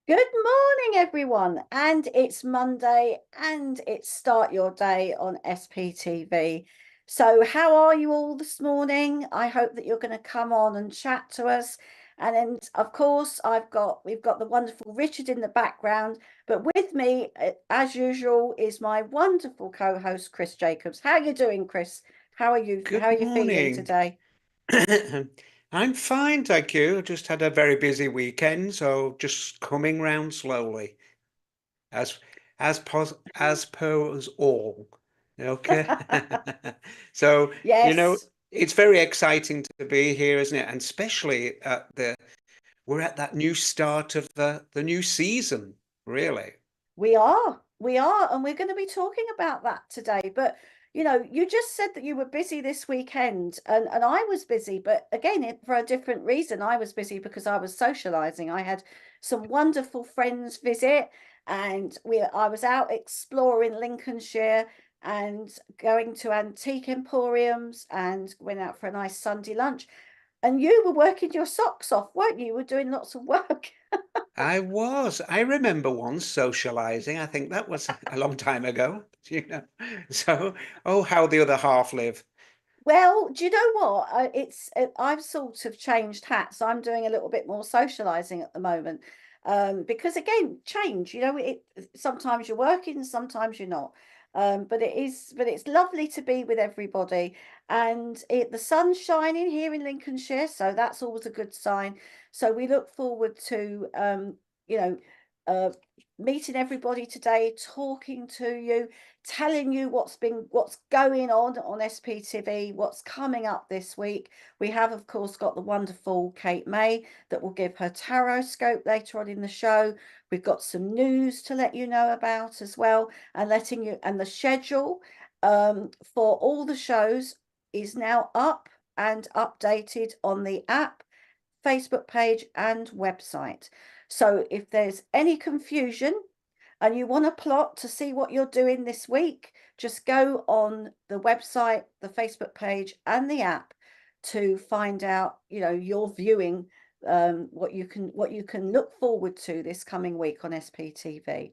Good morning, everyone. And it's Monday and it's Start Your Day on SPTV. So, how are you all this morning? I hope that you're going to come on and chat to us. And then, of course, we've got the wonderful Richard in the background. But with me, as usual, is my wonderful co-host, Chris Jacobs. How are you doing, Chris? How are you? Good How are you feeling morning. today? I'm fine, thank you. Just had a very busy weekend, so just coming round slowly, as as per us all. Okay. So, Yes. it's very exciting to be here, isn't it? And especially at the we're at that new start of the new season, really. We are, and we're going to be talking about that today. But you just said that you were busy this weekend, and I was busy, but again, for a different reason. I was busy because I was socializing. I had some wonderful friends visit, and I was out exploring Lincolnshire and going to antique emporiums and went out for a nice Sunday lunch. And you were working your socks off, weren't you? You were doing lots of work. I was. I remember once socializing. I think that was a long time ago, you know. So, oh, how the other half live. Well, do you know what? I've sort of changed hats. I'm doing a little bit more socializing at the moment. Because again, change, sometimes you're working, sometimes you're not. But it's lovely to be with everybody. And the sun's shining here in Lincolnshire, so that's always a good sign. So we look forward to you know, uh meeting everybody today, talking to you, telling you what's going on SPTV, what's coming up this week. We have, of course, got the wonderful Kate May that will give her tarot scope later on in the show. We've got some news to let you know about as well, and the schedule for all the shows is now up and updated on the app, Facebook page, and website. So if there's any confusion and you want to plot to see what you're doing this week, just go on the website, the Facebook page, and the app to find out, your viewing, what you can look forward to this coming week on SPTV.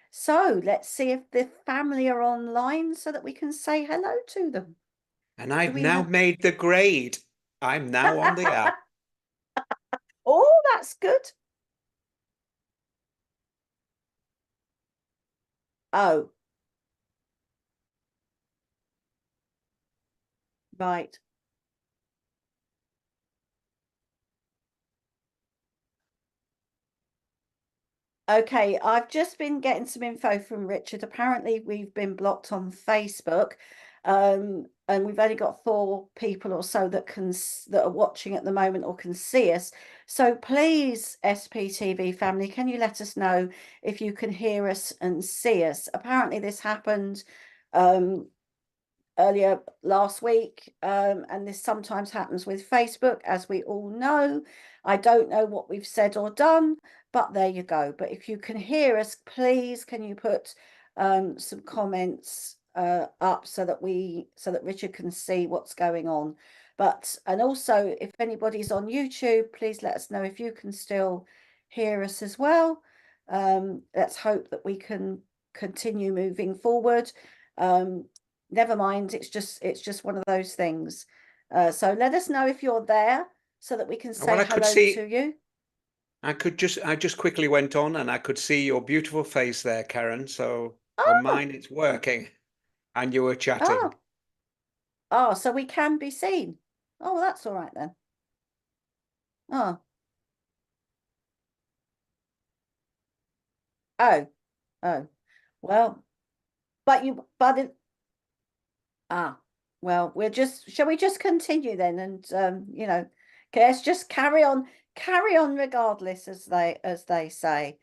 So let's see if the family are online so that we can say hello to them. And Do I've we now have? made the grade. I'm now on the app. Oh, that's good. Oh, right. Okay, I've just been getting some info from Richard. Apparently, we've been blocked on Facebook, and we've only got 4 people or so that are watching at the moment or can see us. So please, SPTV family, can you let us know if you can hear us and see us? Apparently, this happened um, earlier last week, and this sometimes happens with Facebook, as we all know. I don't know what we've said or done, but there you go. But if you can hear us, please can you put some comments up so that Richard can see what's going on. And also, if anybody's on YouTube, please let us know if you can still hear us as well. Let's hope that we can continue moving forward. Never mind, it's just one of those things. So let us know if you're there so that we can Well, say I could hello to see, you. I just quickly went on and I could see your beautiful face there, Karen. So on Oh, mine, it's working and you were chatting. oh, oh, so we can be seen. Oh, well, that's all right then. Oh, oh, oh. Well, but it, ah, well, shall we just continue then? And okay, let's just carry on regardless, as they say. I'm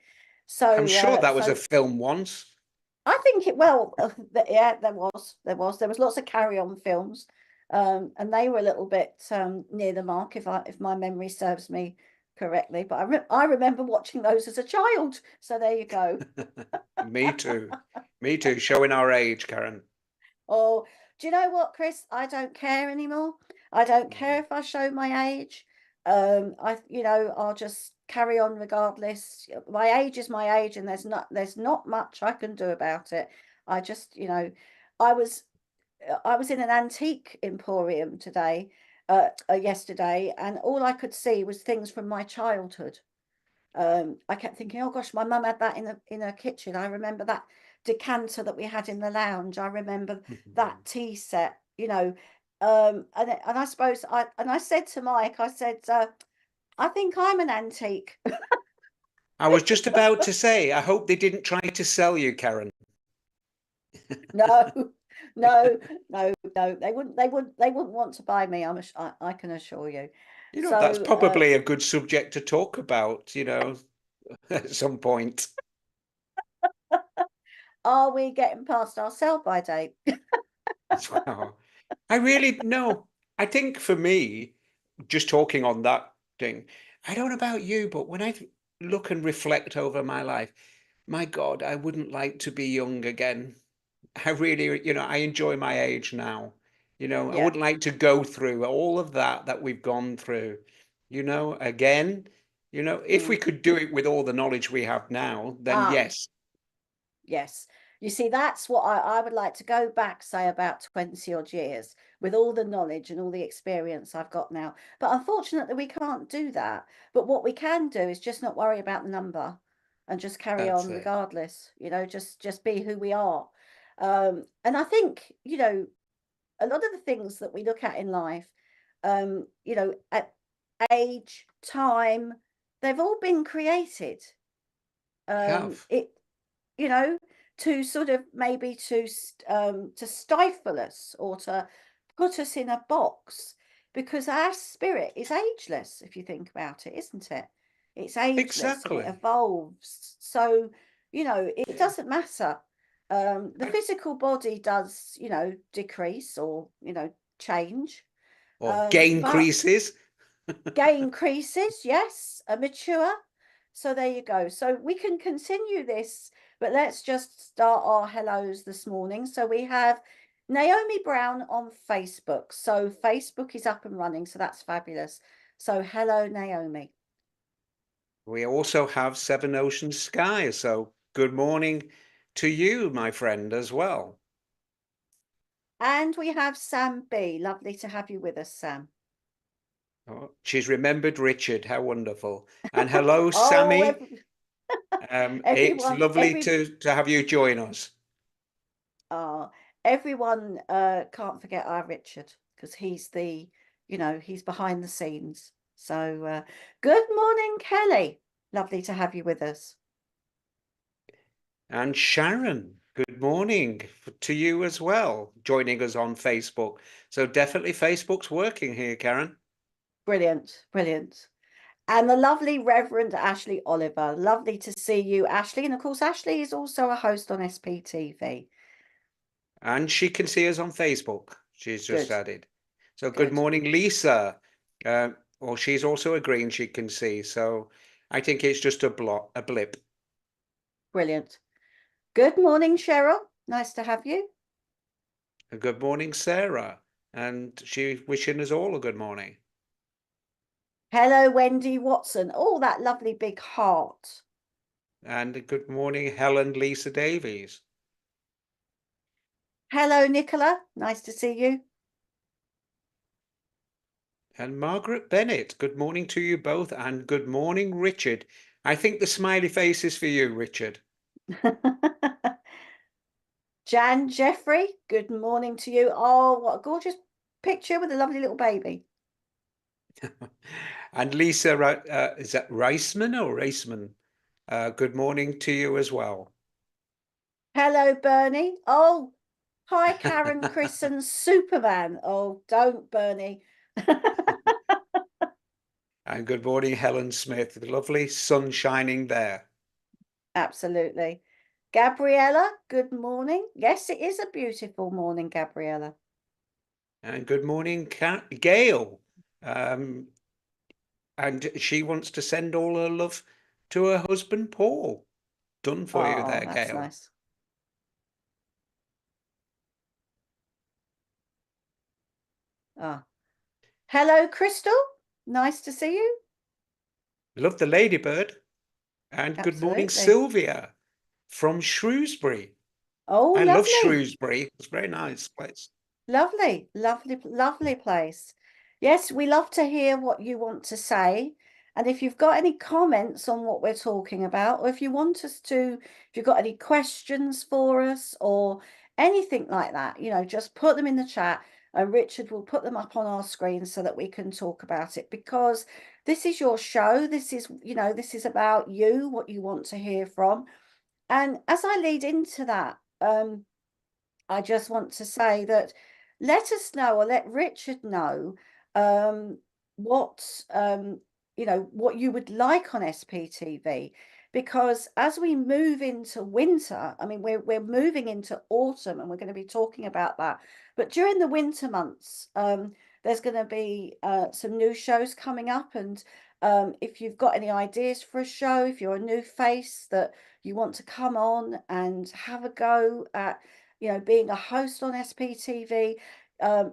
So, sure that was a so film once. I think yeah, there was lots of carry-on films, and they were a little bit near the mark if my memory serves me correctly. But I remember watching those as a child. So there you go. Me too. Me too. Showing our age, Karen. Oh, do you know what, Chris? I don't care anymore. I don't care Mm. if I show my age. I'll just carry on regardless. My age is my age, and there's not much I can do about it. I just, I was I was in an antique emporium today, yesterday, and all I could see was things from my childhood. I kept thinking, oh gosh, my mum had that in her kitchen. I remember that decanter that we had in the lounge. I remember that tea set, and I suppose I said to Mike, I said, I think I'm an antique. I was just about to say, I hope they didn't try to sell you, Karen. No, no, no, no. They wouldn't want to buy me. I can assure you. That's So, probably a good subject to talk about, at some point. are we getting past our sell-by date? Wow. I really no. I think for me, just talking on that thing, I don't know about you, but when I look and reflect over my life, my God, I wouldn't like to be young again. I really, I enjoy my age now. I Yeah. wouldn't like to go through all of that we've gone through, again. If we Mm. could do it with all the knowledge we have now, then Ah, yes, yes. You see, that's what I would like to go back, say, about 20 odd years with all the knowledge and all the experience I've got now. But unfortunately, we can't do that. But what we can do is just not worry about the number and just carry that's on it. regardless, just be who we are. And I think, a lot of the things that we look at in life, at age, time, they've all been created. They have. It you know, to sort of maybe to stifle us or to put us in a box, because our spirit is ageless, if you think about it, isn't it? It's ageless and it Exactly. evolves. So, it Yeah. doesn't matter. The I- physical body does, decrease or, change. or gain But creases. gain increases, yes, a mature. So there you go. So we can continue this, but let's just start our hellos this morning. So we have Naomi Brown on Facebook. So Facebook is up and running, so that's fabulous. So hello, Naomi. We also have Seven Oceans Sky. So good morning to you, my friend, as well. And we have Sam B. Lovely to have you with us, Sam. Oh, she's remembered Richard. How wonderful. And hello, Oh, Sammy. It's everyone, lovely to have you join us. uh, everyone can't forget our Richard, because he's behind the scenes. So good morning, Kelly. Lovely to have you with us. And Sharon, good morning to you as well, joining us on Facebook. So definitely Facebook's working here, Karen. Brilliant, brilliant. And the lovely Reverend Ashley Oliver. Lovely to see you, Ashley. And of course, Ashley is also a host on SPTV. And she can see us on Facebook. She's just Good, added. So good good, morning, Lisa. Well, she's also agreeing she can see. So I think it's just a blip. brilliant. Good morning, Cheryl. Nice to have you. Good morning, Sarah. And she wishing us all a good morning. Hello, Wendy Watson. Oh, that lovely big heart. And good morning, Helen Lisa Davies. Hello, Nicola. Nice to see you. And Margaret Bennett, good morning to you both. And good morning, Richard. I think the smiley face is for you, Richard. Jan Jeffrey, good morning to you. Oh, what a gorgeous picture with a lovely little baby. And Lisa, is that Reisman or Reisman? Good morning to you as well. Hello, Bernie. Oh, hi, Karen, Chris, and Superman. Oh, don't, Bernie. And good morning, Helen Smith. Lovely sun shining there. Absolutely. Gabriella, good morning. Yes, it is a beautiful morning, Gabriella. And good morning, Gail. Um, and she wants to send all her love to her husband, Paul. Done for you Oh, there, that's Gail. nice. Ah. Hello, Crystal. Nice to see you. Love the ladybird. And good morning, Absolutely. Sylvia from Shrewsbury. Oh, I love lovely. Shrewsbury. It's a very nice place. Lovely, lovely, lovely place. Yes, we love to hear what you want to say. And if you've got any comments on what we're talking about, or if you want us to, if you've got any questions for us or anything like that, just put them in the chat and Richard will put them up on our screen so that we can talk about it because this is your show. This is about you, what you want to hear from. And as I lead into that, I just want to say that let us know or let Richard know um, what what you would like on SPTV because as we move into winter, I mean we're moving into autumn and we're going to be talking about that. But during the winter months, there's going to be some new shows coming up, and if you've got any ideas for a show, if you're a new face that you want to come on and have a go at being a host on SPTV.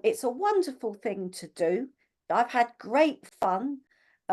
It's a wonderful thing to do. I've had great fun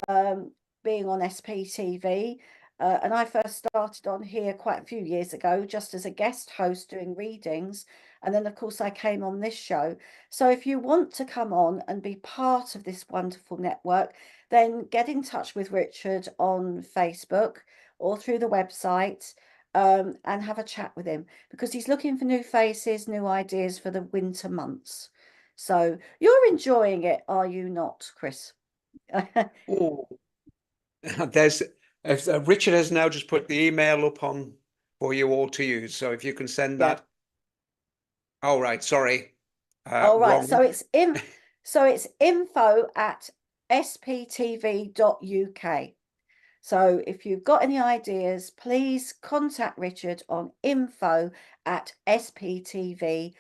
um, being on SPTV. And I first started on here quite a few years ago, just as a guest host doing readings. And then, of course, I came on this show. So if you want to come on and be part of this wonderful network, then get in touch with Richard on Facebook or through the website and have a chat with him because he's looking for new faces, new ideas for the winter months. So you're enjoying it, are you not, Chris? Oh, there's Richard has now just put the email up on for you all to use. So if you can send Yeah. that. Oh, right. Sorry. All right. Wrong. So it's info at sptv.uk. So if you've got any ideas, please contact Richard on info at sptv.uk.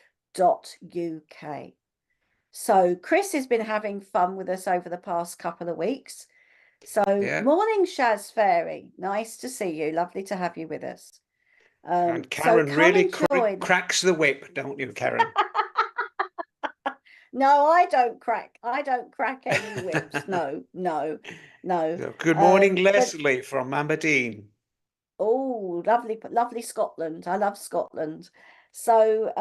So Chris has been having fun with us over the past couple of weeks. So Yeah. morning, Shaz Fairy. Nice to see you. Lovely to have you with us. And So Karen come really and join. cracks the whip, don't you, Karen? No, I don't crack any whips. No, no, no. So, good morning, But Leslie from Aberdeen. oh, lovely, lovely Scotland. I love Scotland. So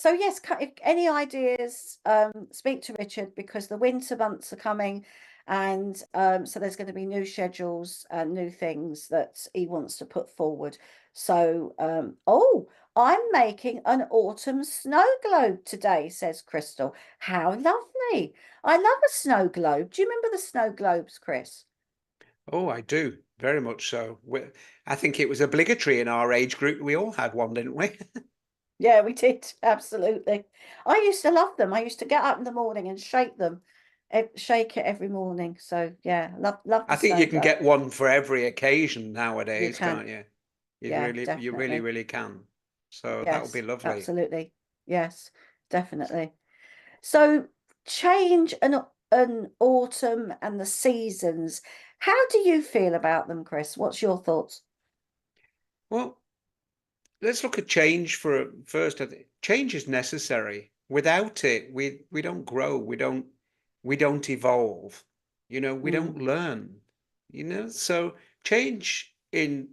yes, if any ideas, speak to Richard because the winter months are coming, and so there's going to be new schedules and new things that he wants to put forward. So, oh, I'm making an autumn snow globe today, says Crystal. How lovely! I love a snow globe. Do you remember the snow globes, Chris? Oh, I do, very much so. I think it was obligatory in our age group. We all had one, didn't we? Yeah, we did. Absolutely. I used to love them. I used to get up in the morning and shake them, shake it every morning. So yeah, love I the think snow you can globe. get one for every occasion You nowadays, can. can't you? Yeah, You really, definitely. really can. So that would be Yes, lovely. absolutely. Yes, definitely. So change an autumn and the seasons. How do you feel about them, Chris? What's your thoughts? Well, let's look at change for first. I think change is necessary. Without it, we don't grow. We don't evolve. We Mm, don't learn. So change in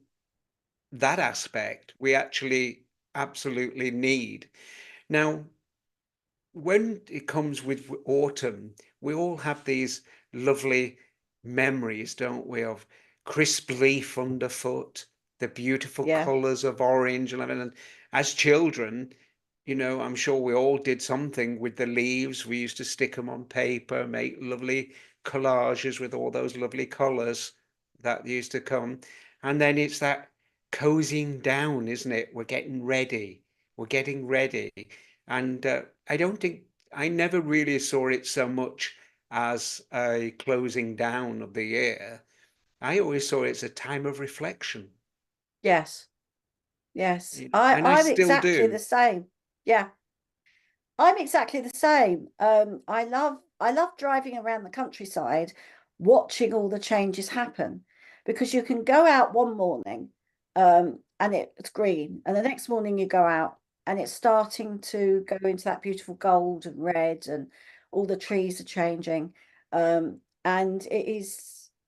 that aspect we actually absolutely need. Now, when it comes with autumn, we all have these lovely memories, don't we, of crisp leaf underfoot, the beautiful yeah. colours of orange and everything. And as children, I'm sure we all did something with the leaves. We used to stick them on paper, make lovely collages with all those lovely colours that used to come. And then it's that cozying down, isn't it? We're getting ready. We're getting ready. And I don't think I never really saw it so much as a closing down of the year. I always saw it as a time of reflection, Yes. Yes. I and I I'm still exactly the do. same. Yeah. I'm exactly the same. I love driving around the countryside, watching all the changes happen, because you can go out one morning, and it's green, and the next morning you go out and it's starting to go into that beautiful gold and red, and all the trees are changing, and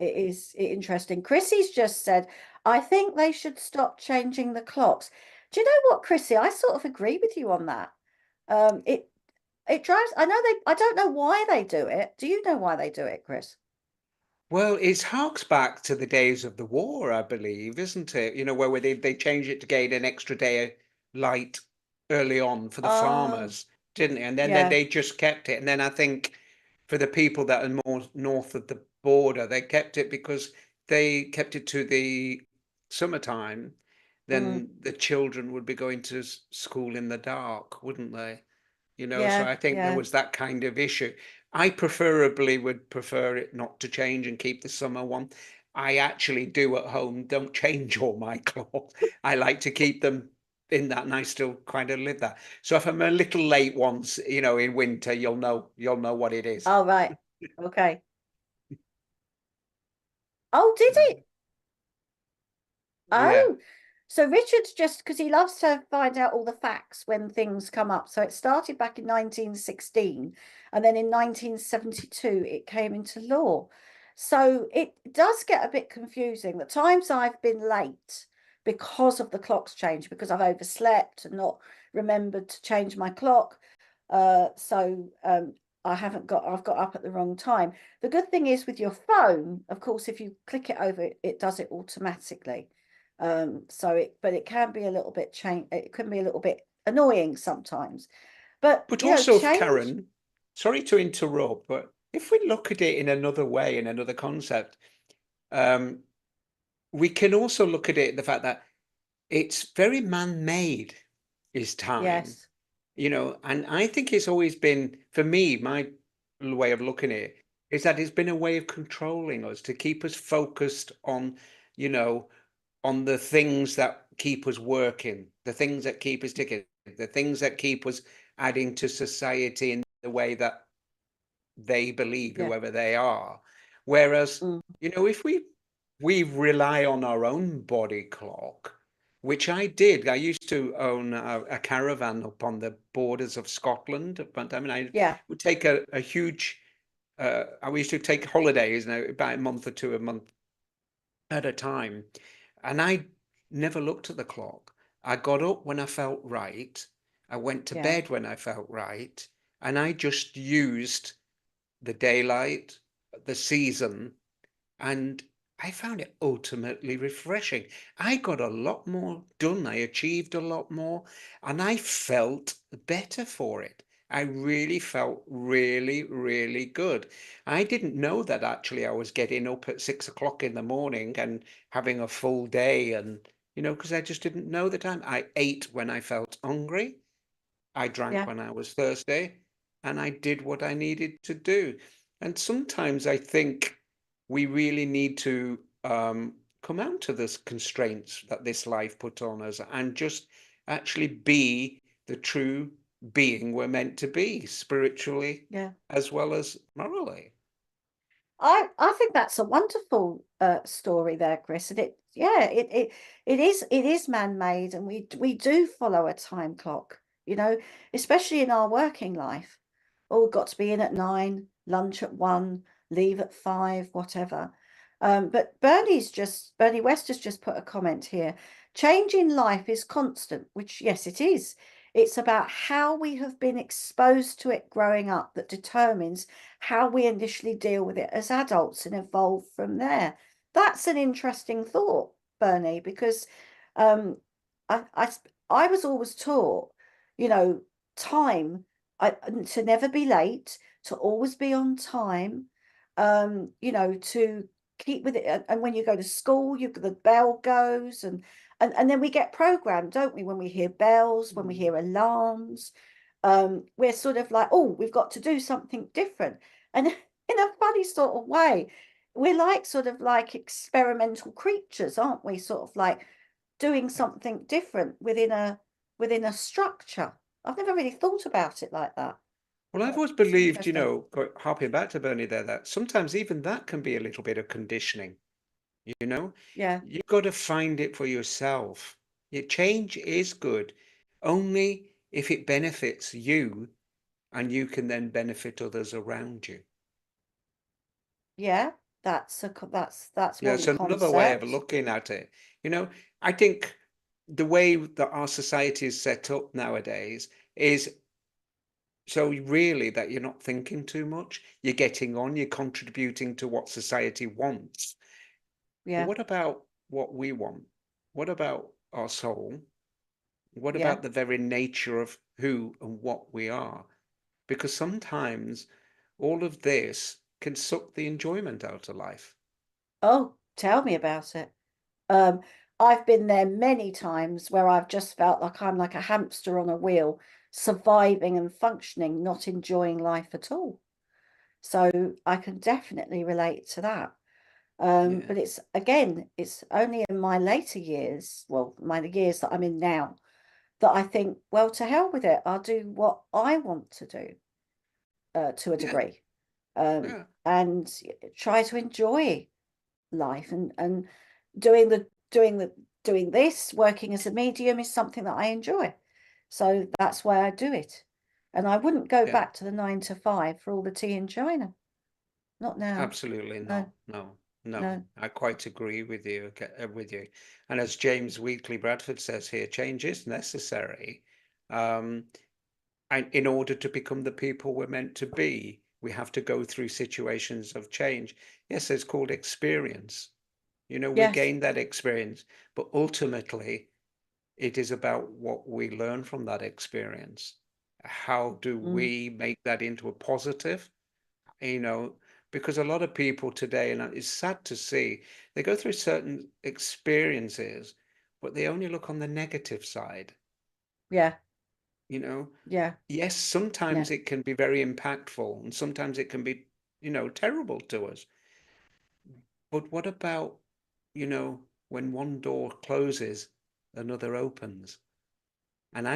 it is interesting. Chrissy's just said, I think they should stop changing the clocks. Do you know what, Chrissy? I sort of agree with you on that. It drives, I don't know why they do it. Do you know why they do it, Chris? Well, it harks back to the days of the war, I believe, isn't it? You know, where they changed it to gain an extra day of light early on for the Oh, farmers, didn't they? And then yeah. they just kept it. And then I think for the people that are more north of the border, they kept it because they kept it to the summertime. Mm, Then the children would be going to school in the dark, wouldn't they? You know, so yeah, I think there yeah. was that kind of issue. I preferably would prefer it not to change and keep the summer one. I actually do at home, don't change all my clothes. I like to keep them in that, and I still kind of live that. So if I'm a little late once, you know, in winter, you'll know what it is. Oh, right. Okay. Oh, did Uh, it? Yeah. Oh, so Richard's just because he loves to find out all the facts when things come up. So it started back in 1916, and then in 1972 it came into law. So it does get a bit confusing. The times I've been late because of the clocks change, because I've overslept and not remembered to change my clock. So I've got up at the wrong time. The good thing is with your phone, of course, if you click it over, it does it automatically. But it can be a little bit it can be a little bit annoying sometimes. But But you know, also, change, Karen, sorry to interrupt, but if we look at it in another way, in another concept, um, we can also look at it the fact that it's very man-made, is time, yes, you know, and I think it's always been, for me, my way of looking at it is that it's been a way of controlling us to keep us focused on, you know, on the things that keep us working, the things that keep us ticking, the things that keep us adding to society in the way that they believe, yeah, whoever they are. Whereas, mm, you know, if we rely on our own body clock, which I did. I used to own a caravan up on the borders of Scotland. But I mean, I yeah, would take a huge. I used to take holidays, you know, about a month or two a month at a time, and I never looked at the clock. I got up when I felt right. I went to yeah, bed when I felt right, and I just used the daylight, the season, and I found it ultimately refreshing. I got a lot more done. I achieved a lot more, and I felt better for it. I really felt really, really good. I didn't know that actually I was getting up at 6 o'clock in the morning and having a full day, and you know, because I just didn't know the time. I ate when I felt hungry. I drank yeah, when I was thirsty, and I did what I needed to do. And sometimes I think we really need to come out of this constraints that this life put on us and just actually be the true being we're meant to be, spiritually yeah. as well as morally. I think that's a wonderful story there, Chris. And it is man-made, and we do follow a time clock, you know, especially in our working life. Oh, got to be in at 9, lunch at 1, leave at 5, whatever. But Bernie West has just put a comment here. Change in life is constant, which yes, it is. It's about how we have been exposed to it growing up that determines how we initially deal with it as adults and evolve from there. That's an interesting thought, Bernie, because um, I, I, I was always taught, you know, time, to never be late, to always be on time, you know, to keep with it. And when you go to school, the bell goes, and then we get programmed, don't we? When we hear bells, when we Mm. hear alarms, we're sort of like, oh, we've got to do something different. And in a funny sort of way, we're like sort of like experimental creatures, aren't we? Sort of like doing something different within a structure. I've never really thought about it like that, Well, I've but always it's believed, you interesting. know, harping back to Bernie there, that sometimes even that can be a little bit of conditioning. You know, Yeah, you've got to find it for yourself. Your change is good only if it benefits you and you can then benefit others around you. yeah, That's Yeah, one it's another way of concept. looking at it. I think the way that our society is set up nowadays is so really that you're not thinking too much. You're getting on, you're contributing to what society wants. But Yeah, what about what we want? What about our soul? What yeah. about the very nature of who and what we are? Because sometimes all of this can suck the enjoyment out of life. Oh, tell me about it. Um, I've been there many times where I've just felt like I'm like a hamster on a wheel, surviving and functioning, not enjoying life at all. So I can definitely relate to that. Yeah. But it's again, it's only in my later years, well, my years that I'm in now, that I think, well, to hell with it. I'll do what I want to do, to a Yeah. degree, Yeah. and try to enjoy life, and doing the doing the doing this, working as a medium is something that I enjoy. So that's why I do it. And I wouldn't go Yeah. back to the 9 to 5 for all the tea in China. Not now. Absolutely not. No, No, no. no. I quite agree with you, with you. And as James Weekly Bradford says here, change is necessary. Um, and in order to become the people we're meant to be, we have to go through situations of change. Yes, it's called experience. We Yes. gain that experience, but ultimately it is about what we learn from that experience. How do Mm, we make that into a positive? you know, because a lot of people today, and it's sad to see, they go through certain experiences, but they only look on the negative side. yeah, You know, yeah, yes, yeah, sometimes it can be very impactful, and sometimes it can be, terrible to us. But what about, when one door closes, another opens? And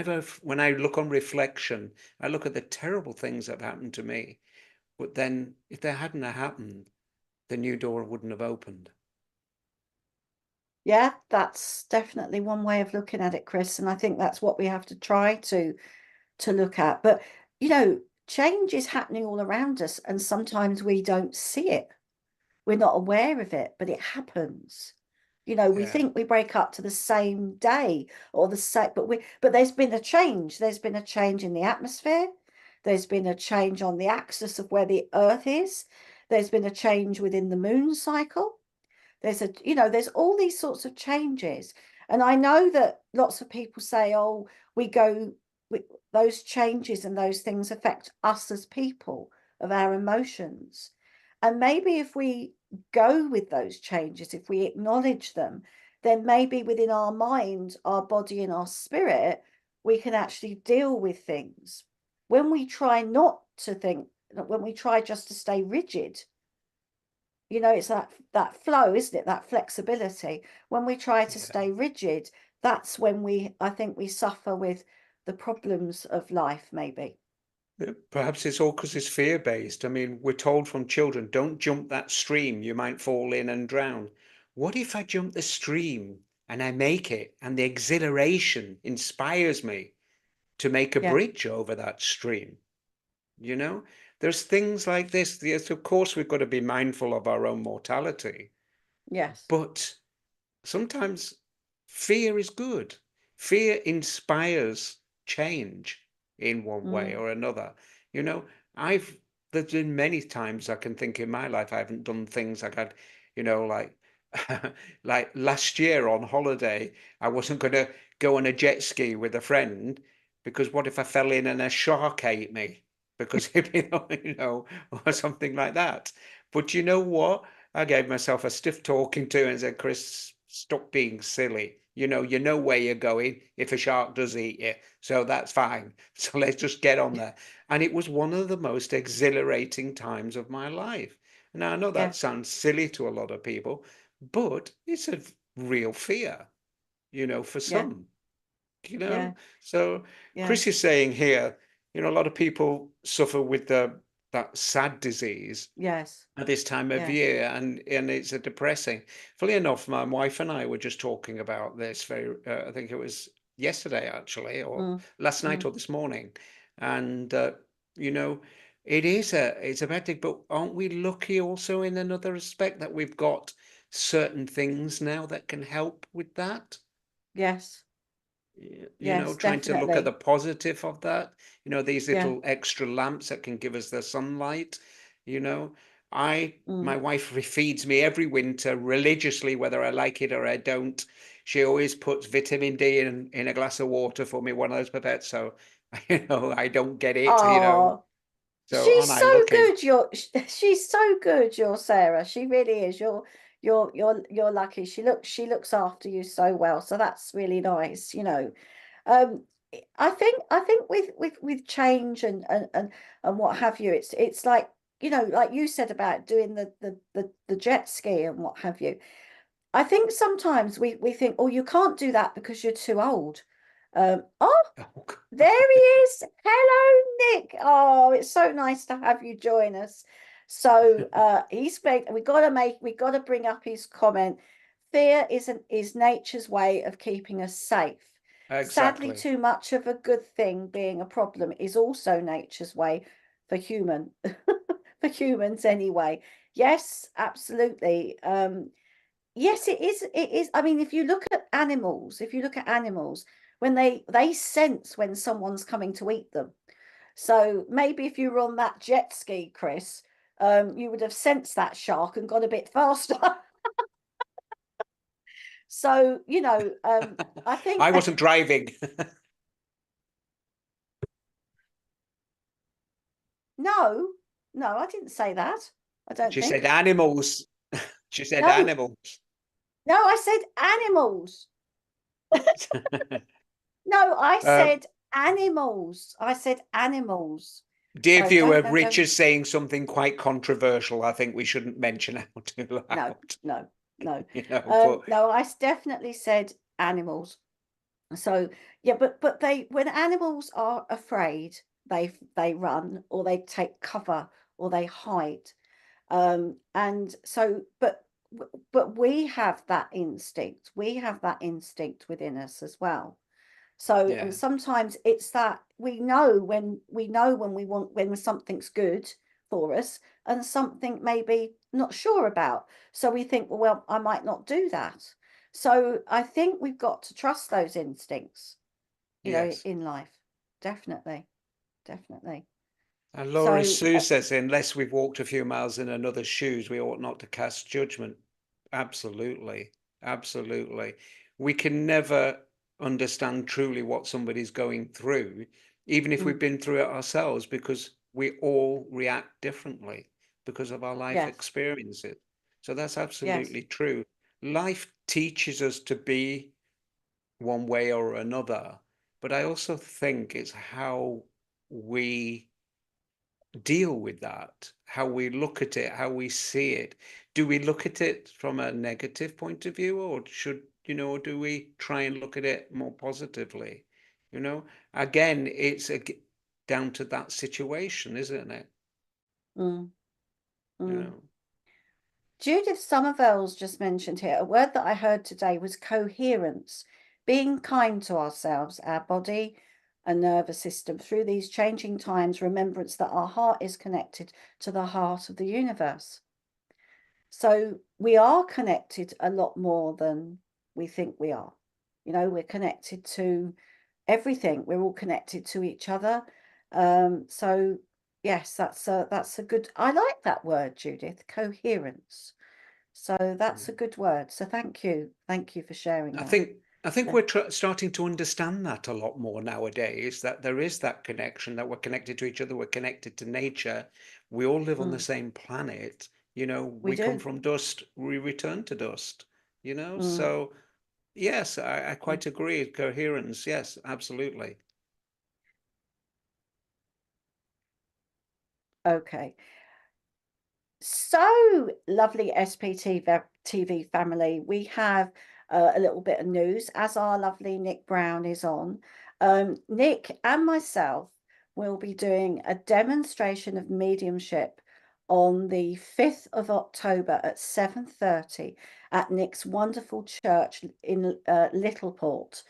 when I look on reflection, I look at the terrible things that have happened to me. But then, if they hadn't have happened, the new door wouldn't have opened. yeah. That's definitely one way of looking at it, Chris. And I think that's what we have to try to look at. But you know, change is happening all around us, and sometimes we don't see it. We're not aware of it, but it happens. You know, we Yeah, think we break up to the same day or the same, but there's been a change. There's been a change in the atmosphere. There's been a change on the axis of where the Earth is. There's been a change within the moon cycle. There's all these sorts of changes. And I know that lots of people say, oh, we go, we, those changes and those things affect us as people, of our emotions. And maybe if we go with those changes, if we acknowledge them, then maybe within our mind, our body, and our spirit, we can actually deal with things. When we try not to think, when we try just to stay rigid, it's that flow, isn't it? That flexibility. When we try to yeah. stay rigid, that's when I think we suffer with the problems of life, maybe. Perhaps it's all because it's fear-based. I mean, we're told from children, don't jump that stream, you might fall in and drown. What if I jump the stream and I make it, and the exhilaration inspires me to make a Yeah. bridge over that stream? You know, there's things like this. Yes, of course, we've got to be mindful of our own mortality, Yes. but sometimes fear is good. Fear inspires change in one way Mm. or another. You know, I've there's been many times I can think in my life I haven't done things like I'd, like like last year on holiday, I wasn't gonna go on a jet ski with a friend because what if I fell in and a shark ate me? Because or something like that. But you know what? I gave myself a stiff talking to and said, Chris, stop being silly. You know where you're going if a shark does eat you. So that's fine. So let's just get on there. And it was one of the most exhilarating times of my life. Now, I know Yeah. that sounds silly to a lot of people, but it's a real fear, for Yeah. some, Yeah. So Yeah. Chris is saying here, a lot of people suffer with that sad disease Yes. at this time of Yeah. year, and it's a depressing. Fully enough, my wife and I were just talking about this very I think it was yesterday actually, or Mm. last night Mm. or this morning. And you know it's a bad thing, but aren't we lucky also in another respect that we've got certain things now that can help with that? Yes, You know, yes, trying to look at the definitely. positive of that, these Yeah. little extra lamps that can give us the sunlight, you know. My Mm. wife feeds me every winter religiously, whether I like it or I don't. She always puts vitamin D in a glass of water for me, one of those pipettes. So, I don't get it. Oh, So she's aren't I so lucky? good. She's so good, your Sarah. She really is. You're lucky. She looks after you so well. So that's really nice, Um, I think with change and what have you, it's like, like you said about doing the jet ski and what have you. I think sometimes we think, oh, you can't do that because you're too old. Oh, Oh, there he is. Hello, Nick. Oh, it's so nice to have you join us. So we gotta bring up his comment. Fear is nature's way of keeping us safe. Sadly, exactly. too much of a good thing being a problem is also nature's way for for humans anyway. Yes, absolutely. Yes, it is. It is. I mean, if you look at animals, when they sense when someone's coming to eat them. So maybe if you were on that jet ski, Chris, you would have sensed that shark and got a bit faster. So, I think I wasn't driving. no, no, I didn't say that. I don't She said think. animals. She said No, animals. no, I said animals. No, I Uh, said animals. I said animals. Dear So viewer, don't. Richard's saying something quite controversial. I think we shouldn't mention out too No, loud. no, no. But No, I definitely said animals. So yeah, but they when animals are afraid, they run or they take cover or they hide. And so but we have that instinct. We have that instinct within us as well. So, and yeah, sometimes it's that we know when something's good for us and something maybe not sure about. So we think, well, I might not do that. So I think we've got to trust those instincts, yes. in life. Definitely, definitely. And Laura So, Sue says, unless we've walked a few miles in another's shoes, we ought not to cast judgment. Absolutely. Absolutely. We can never understand truly what somebody's going through, even if we've mm, been through it ourselves, because we all react differently because of our life yes, experiences. So that's yes, absolutely true. Life teaches us to be one way or another, but I also think it's how we deal with that, how we look at it, how we see it. Do we look at it from a negative point of view, or or do we try and look at it more positively? You know, again, down to that situation, isn't it? mm, You mm. know, Judith Somerville's just mentioned here, a word that I heard today was coherence, being kind to ourselves, our body and nervous system through these changing times, remembrance that our heart is connected to the heart of the universe. So we are connected a lot more than we think we are. We're connected to everything. We're all connected to each other. So yes, that's a good, I like that word, Judith, coherence. So that's a mm. good word. So thank you. Thank you for sharing I that. think I think So, we're starting to understand that a lot more nowadays, that there is that connection, that we're connected to each other, we're connected to nature. We all live on the mm, same planet. we We come do. from dust, we return to dust. Mm, So yes, I mm. quite agree. Coherence, yes, absolutely. Okay. So lovely TV family. We have a little bit of news as our lovely Nick Brown is on. Nick and myself will be doing a demonstration of mediumship on the 5th of October at 7:30 at Nick's wonderful church in Littleport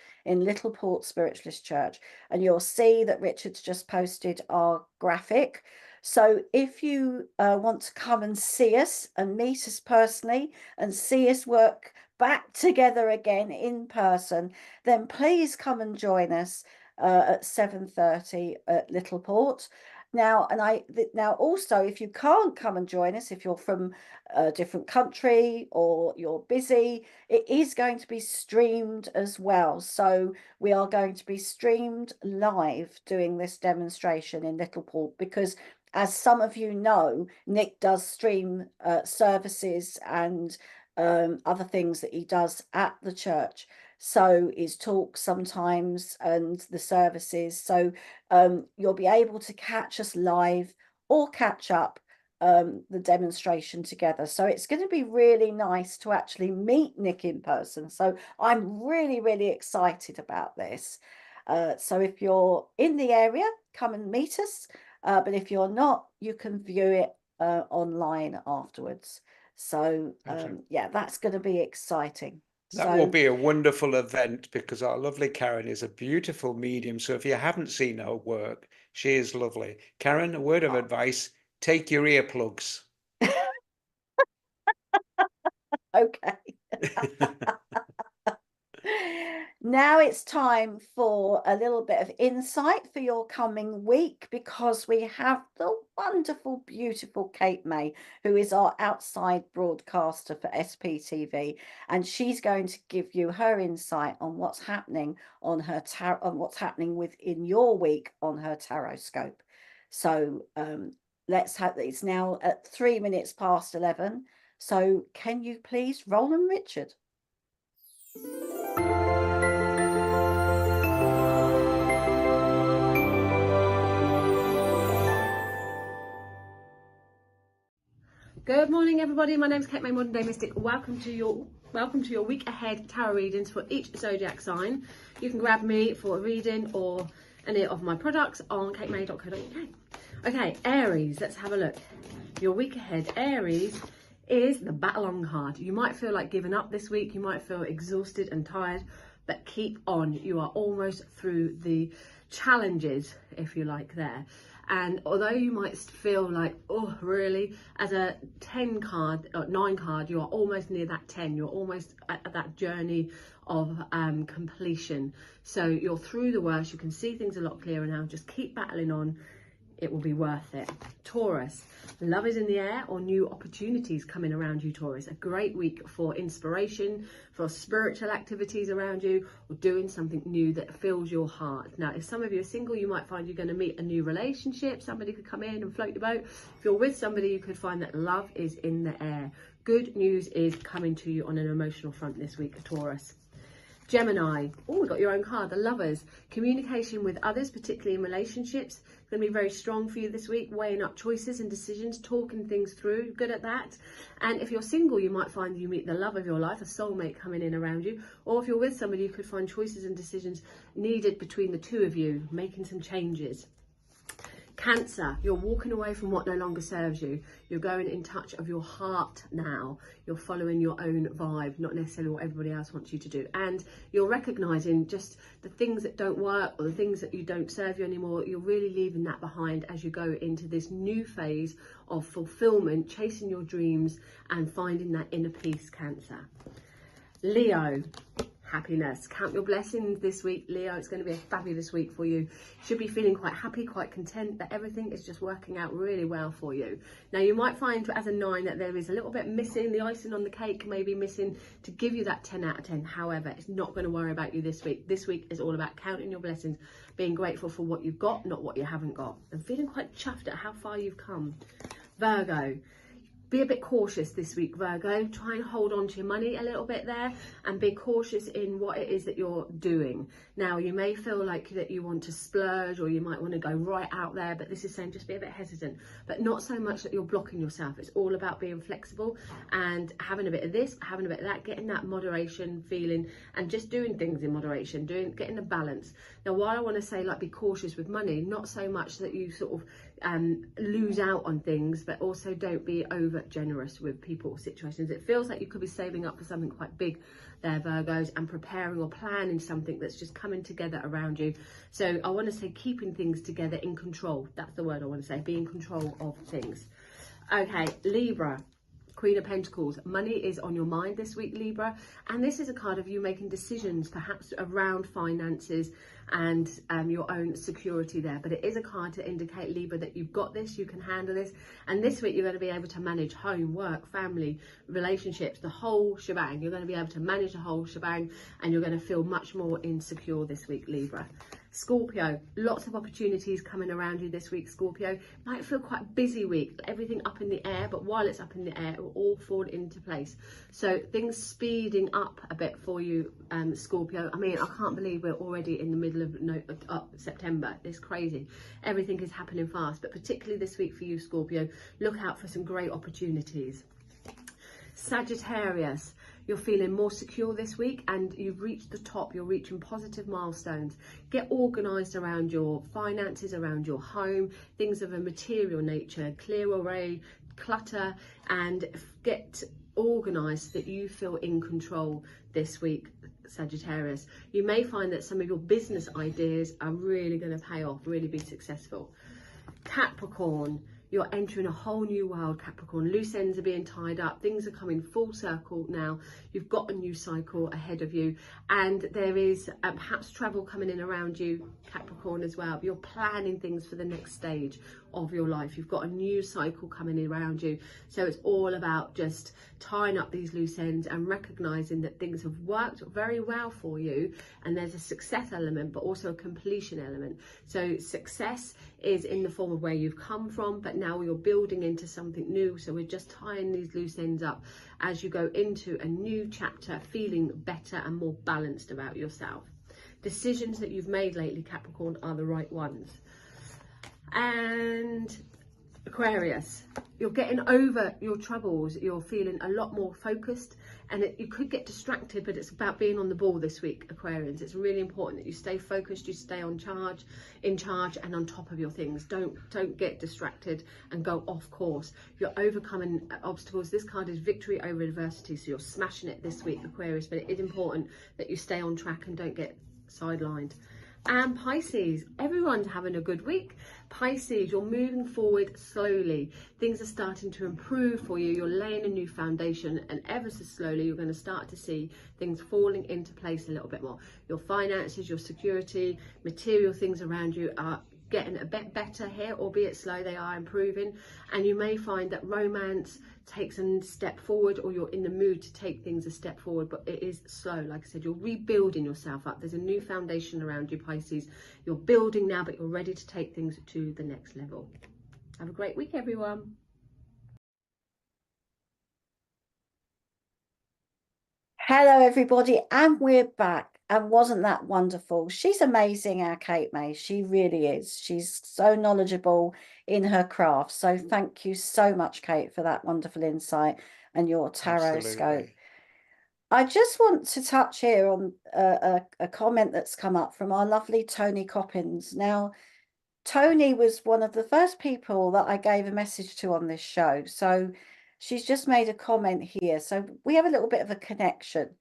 Spiritualist Church. And you'll see that Richard's just posted our graphic. So if you want to come and see us and meet us personally and see us work back together again in person, then please come and join us at 7:30 at Littleport. Now, now also, if you can't come and join us, if you're from a different country or you're busy, it is going to be streamed as well. So we are going to be streamed live doing this demonstration in Littleport, because as some of you know, Nick does stream services and other things that he does at the church. So his talks sometimes and the services. So you'll be able to catch us live or catch up the demonstration together. So it's going to be really nice to actually meet Nick in person. So I'm really, really excited about this. So if you're in the area, come and meet us. But if you're not, you can view it online afterwards. So yeah, that's going to be exciting. That will So be a wonderful event, because our lovely Karen is a beautiful medium. So if you haven't seen her work, she is lovely. Karen, a word of advice, take your earplugs. okay. Now it's time for a little bit of insight for your coming week, because we have the wonderful, beautiful Kate May, who is our outside broadcaster for SPTV, and she's going to give you her insight on what's happening on her within your week on her tarot-scope. So let's have it's now at 3 minutes past 11. So can you please roll them, Richard? Good morning, everybody. My name is Kate May, Modern Day Mystic. Welcome to your week ahead tarot readings for each zodiac sign. You can grab me for a reading or any of my products on katemay.co.uk. Okay, Aries, let's have a look. Your week ahead, Aries, is the battle on card. You might feel like giving up this week. You might feel exhausted and tired, but keep on. You are almost through the challenges, if you like, there. And although you might feel like, oh, really, as a 10 card or 9 card, you are almost near that 10. You're almost at that journey of completion. So you're through the worst. You can see things a lot clearer now. Just keep battling on. It will be worth it. Taurus, love is in the air, or new opportunities coming around you, Taurus. A great week for inspiration, for spiritual activities around you, or doing something new that fills your heart. Now, if some of you are single, you might find you're going to meet a new relationship. Somebody could come in and float your boat. If you're with somebody, you could find that love is in the air. Good news is coming to you on an emotional front this week, Taurus. Gemini, oh, we got your own card, the Lovers. Communication with others, particularly in relationships, going to be very strong for you this week, weighing up choices and decisions, talking things through, good at that. And if you're single, you might find you meet the love of your life, a soulmate coming in around you. Or if you're with somebody, you could find choices and decisions needed between the two of you, making some changes. Cancer, you're walking away from what no longer serves you. You're going in touch of your heart now. You're following your own vibe, not necessarily what everybody else wants you to do. And you're recognizing just the things that don't work or the things that you don't serve you anymore. You're really leaving that behind as you go into this new phase of fulfillment, chasing your dreams and finding that inner peace, Cancer. Leo, happiness. Count your blessings this week, Leo. It's going to be a fabulous week for you. You should be feeling quite happy, quite content that everything is just working out really well for you. Now, you might find as a 9 that there is a little bit missing. The icing on the cake may be missing to give you that 10 out of 10. However, it's not going to worry about you this week. This week is all about counting your blessings, being grateful for what you've got, not what you haven't got, and feeling quite chuffed at how far you've come. Virgo, be a bit cautious this week, Virgo. Try and hold on to your money a little bit there and be cautious in what it is that you're doing. Now, you may feel like that you want to splurge or you might want to go right out there, but this is saying just be a bit hesitant, but not so much that you're blocking yourself. It's all about being flexible and having a bit of this, having a bit of that, getting that moderation feeling and just doing things in moderation, getting a balance. Now, while I want to say like be cautious with money, not so much that you sort of lose out on things, but also don't be over generous with people or situations. It feels like you could be saving up for something quite big there, Virgos, and preparing or planning something that's just coming together around you. So I want to say keeping things together, in control. That's the word I want to say, be in control of things. Okay, Libra. Queen of Pentacles. Money is on your mind this week, Libra, and this is a card of you making decisions perhaps around finances and your own security there. But it is a card to indicate, Libra, that you've got this, you can handle this, and this week you're going to be able to manage home, work, family, relationships, the whole shebang. You're going to be able to manage the whole shebang, and you're going to feel much more insecure this week, Libra. Scorpio, lots of opportunities coming around you this week, Scorpio. Might feel quite a busy week, everything up in the air, but while it's up in the air, it will all fall into place. So things speeding up a bit for you, Scorpio. I mean, I can't believe we're already in the middle of September. It's crazy. Everything is happening fast, but particularly this week for you, Scorpio, look out for some great opportunities. Sagittarius, you're feeling more secure this week and you've reached the top. You're reaching positive milestones. Get organised around your finances, around your home, things of a material nature. Clear away clutter and get organised so that you feel in control this week, Sagittarius. You may find that some of your business ideas are really going to pay off, really be successful. Capricorn, you're entering a whole new world, Capricorn. Loose ends are being tied up. Things are coming full circle now. You've got a new cycle ahead of you. And there is perhaps travel coming in around you, Capricorn, as well. You're planning things for the next stage of your life. You've got a new cycle coming in around you. So it's all about just tying up these loose ends and recognizing that things have worked very well for you. And there's a success element, but also a completion element. So success is in the form of where you've come from, but now you're building into something new. So we're just tying these loose ends up as you go into a new chapter, feeling better and more balanced about yourself. Decisions that you've made lately, Capricorn, are the right ones. And Aquarius, you're getting over your troubles. You're feeling a lot more focused, and you could get distracted, but it's about being on the ball this week, Aquarians. It's really important that you stay focused, you stay in charge and on top of your things. Don't get distracted and go off course. You're overcoming obstacles. This card is victory over adversity, so you're smashing it this week, Aquarius, but it is important that you stay on track and don't get sidelined. And Pisces, everyone's having a good week. Pisces, you're moving forward slowly. Things are starting to improve for you. You're laying a new foundation, and ever so slowly you're going to start to see things falling into place a little bit more. Your finances, your security, material things around you are getting a bit better here, albeit slow. They are improving, and you may find that romance takes a step forward, or you're in the mood to take things a step forward, but it is slow. Like I said, you're rebuilding yourself up. There's a new foundation around you, Pisces. You're building now, but you're ready to take things to the next level. Have a great week, everyone. Hello, everybody, and we're back. And wasn't that wonderful? She's amazing, our Kate May. She really is. She's so knowledgeable in her craft. So thank you so much, Kate, for that wonderful insight and your tarot scope. Absolutely. I just want to touch here on a comment that's come up from our lovely Tony Coppins. Now, Tony was one of the first people that I gave a message to on this show. So she's just made a comment here. So we have a little bit of a connection.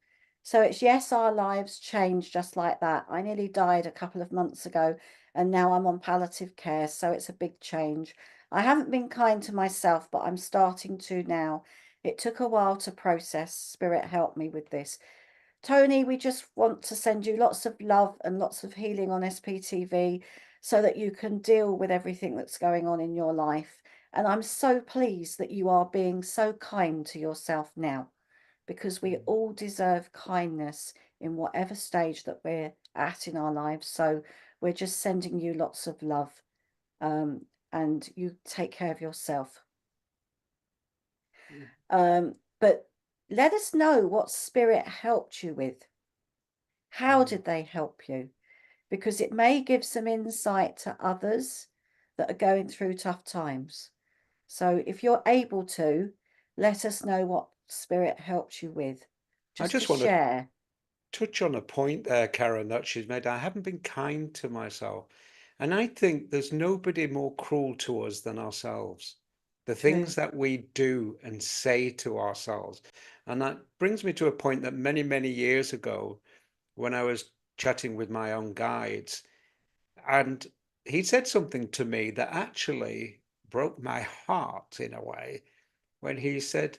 So it's, yes, our lives change just like that. I nearly died a couple of months ago, and now I'm on palliative care. So it's a big change. I haven't been kind to myself, but I'm starting to now. It took a while to process. Spirit helped me with this. Tony, we just want to send you lots of love and lots of healing on SPTV so that you can deal with everything that's going on in your life. And I'm so pleased that you are being so kind to yourself now, because we all deserve kindness in whatever stage that we're at in our lives. So we're just sending you lots of love, and you take care of yourself. But let us know what Spirit helped you with. How did they help you? Because it may give some insight to others that are going through tough times. So if you're able to, let us know what Spirit helped you with. I just to want share. to touch on a point there, Karen, that she's made. I haven't been kind to myself. And I think there's nobody more cruel to us than ourselves. the True. things that we do and say to ourselves. And that brings me to a point that many, many years ago, when I was chatting with my own guides, and he said something to me that actually broke my heart in a way, when he said,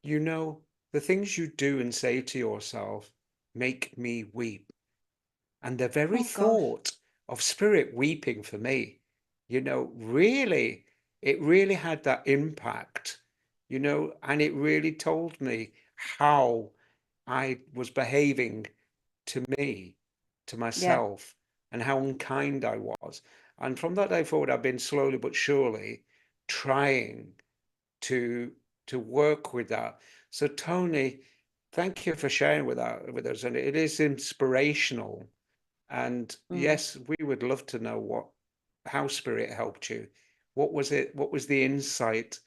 you know, the things you do and say to yourself make me weep. And the very Oh gosh. thought of spirit weeping for me, really, it really had that impact, and it really told me how I was behaving to me, to Yeah. myself, and how unkind I was. And from that day forward, I've been slowly but surely trying to work with that. So Tony, thank you for sharing with us, and it is inspirational. And Mm, yes, we would love to know how spirit helped you. What was it? What was the insight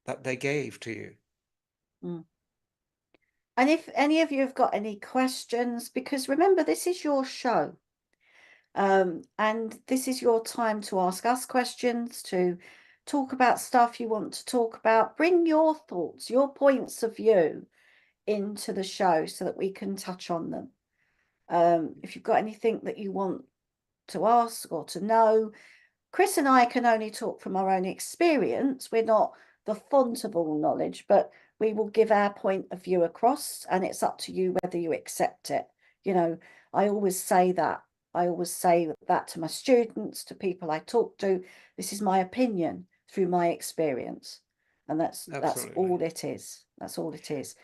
that they gave to you? mm. And if any of you have got any questions, because remember, this is your show. And this is your time to ask us questions, to talk about stuff you want to talk about. Bring your thoughts, your points of view into the show so that we can touch on them. If you've got anything that you want to ask or to know, Chris and I can only talk from our own experience. We're not the font of all knowledge, but we will give our point of view across, and it's up to you whether you accept it. I always say that. I always say that to my students, to people I talk to. This is my opinion through my experience. And that's Absolutely. all it is. That's all it is.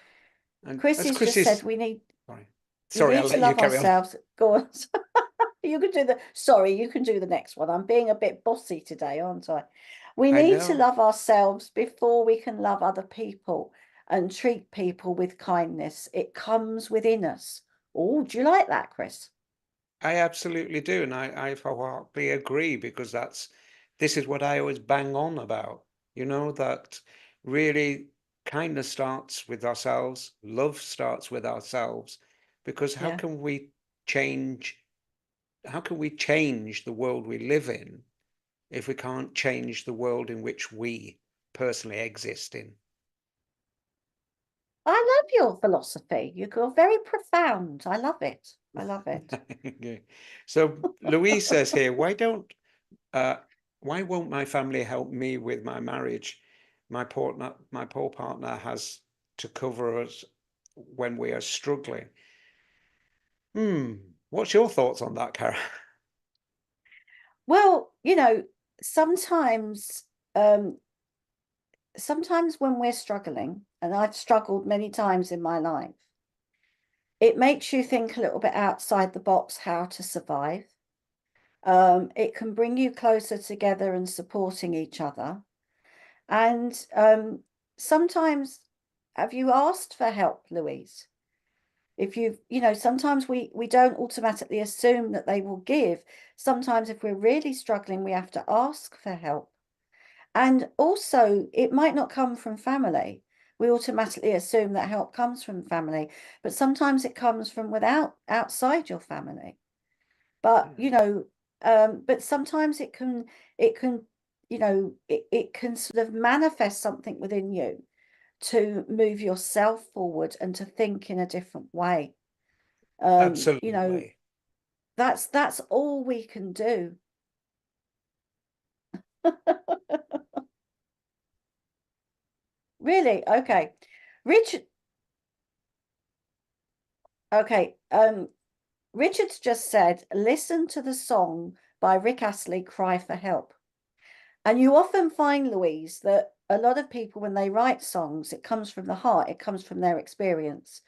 And Chris as has Chris just said is, sorry, we sorry, I'll need to let you love carry on. ourselves. Go on. You can do you can do the next one. I'm being a bit bossy today, aren't I? We I need to know. love ourselves before we can love other people and treat people with kindness. It comes within us. Oh, do you like that, Chris? I absolutely do, and I wholeheartedly agree, because this is what I always bang on about. That really kindness starts with ourselves, love starts with ourselves, because Yeah. how can we change the world we live in if we can't change the world in which we personally exist in? I love your philosophy. You're very profound. I love it. I love it. Okay. So Louise says here, uh, why won't my family help me with my marriage? My poor partner has to cover us when we are struggling. What's your thoughts on that, Kara? Well, sometimes um, sometimes when we're struggling, and I've struggled many times in my life, it makes you think a little bit outside the box how to survive. It can bring you closer together and supporting each other. And sometimes, have you asked for help, Louise? If sometimes we don't automatically assume that they will give. Sometimes if we're really struggling, we have to ask for help. And also, it might not come from family. We automatically assume that help comes from family, but sometimes it comes from outside your family. But but sometimes it can it can sort of manifest something within you to move yourself forward and to think in a different way. Um, you know, Absolutely. that's all we can do. Really? Okay. Richard, okay. Richard's just said, listen to the song by Rick Astley, Cry for Help. And you often find, Louise, that a lot of people, when they write songs, it comes from the heart, it comes from their experience.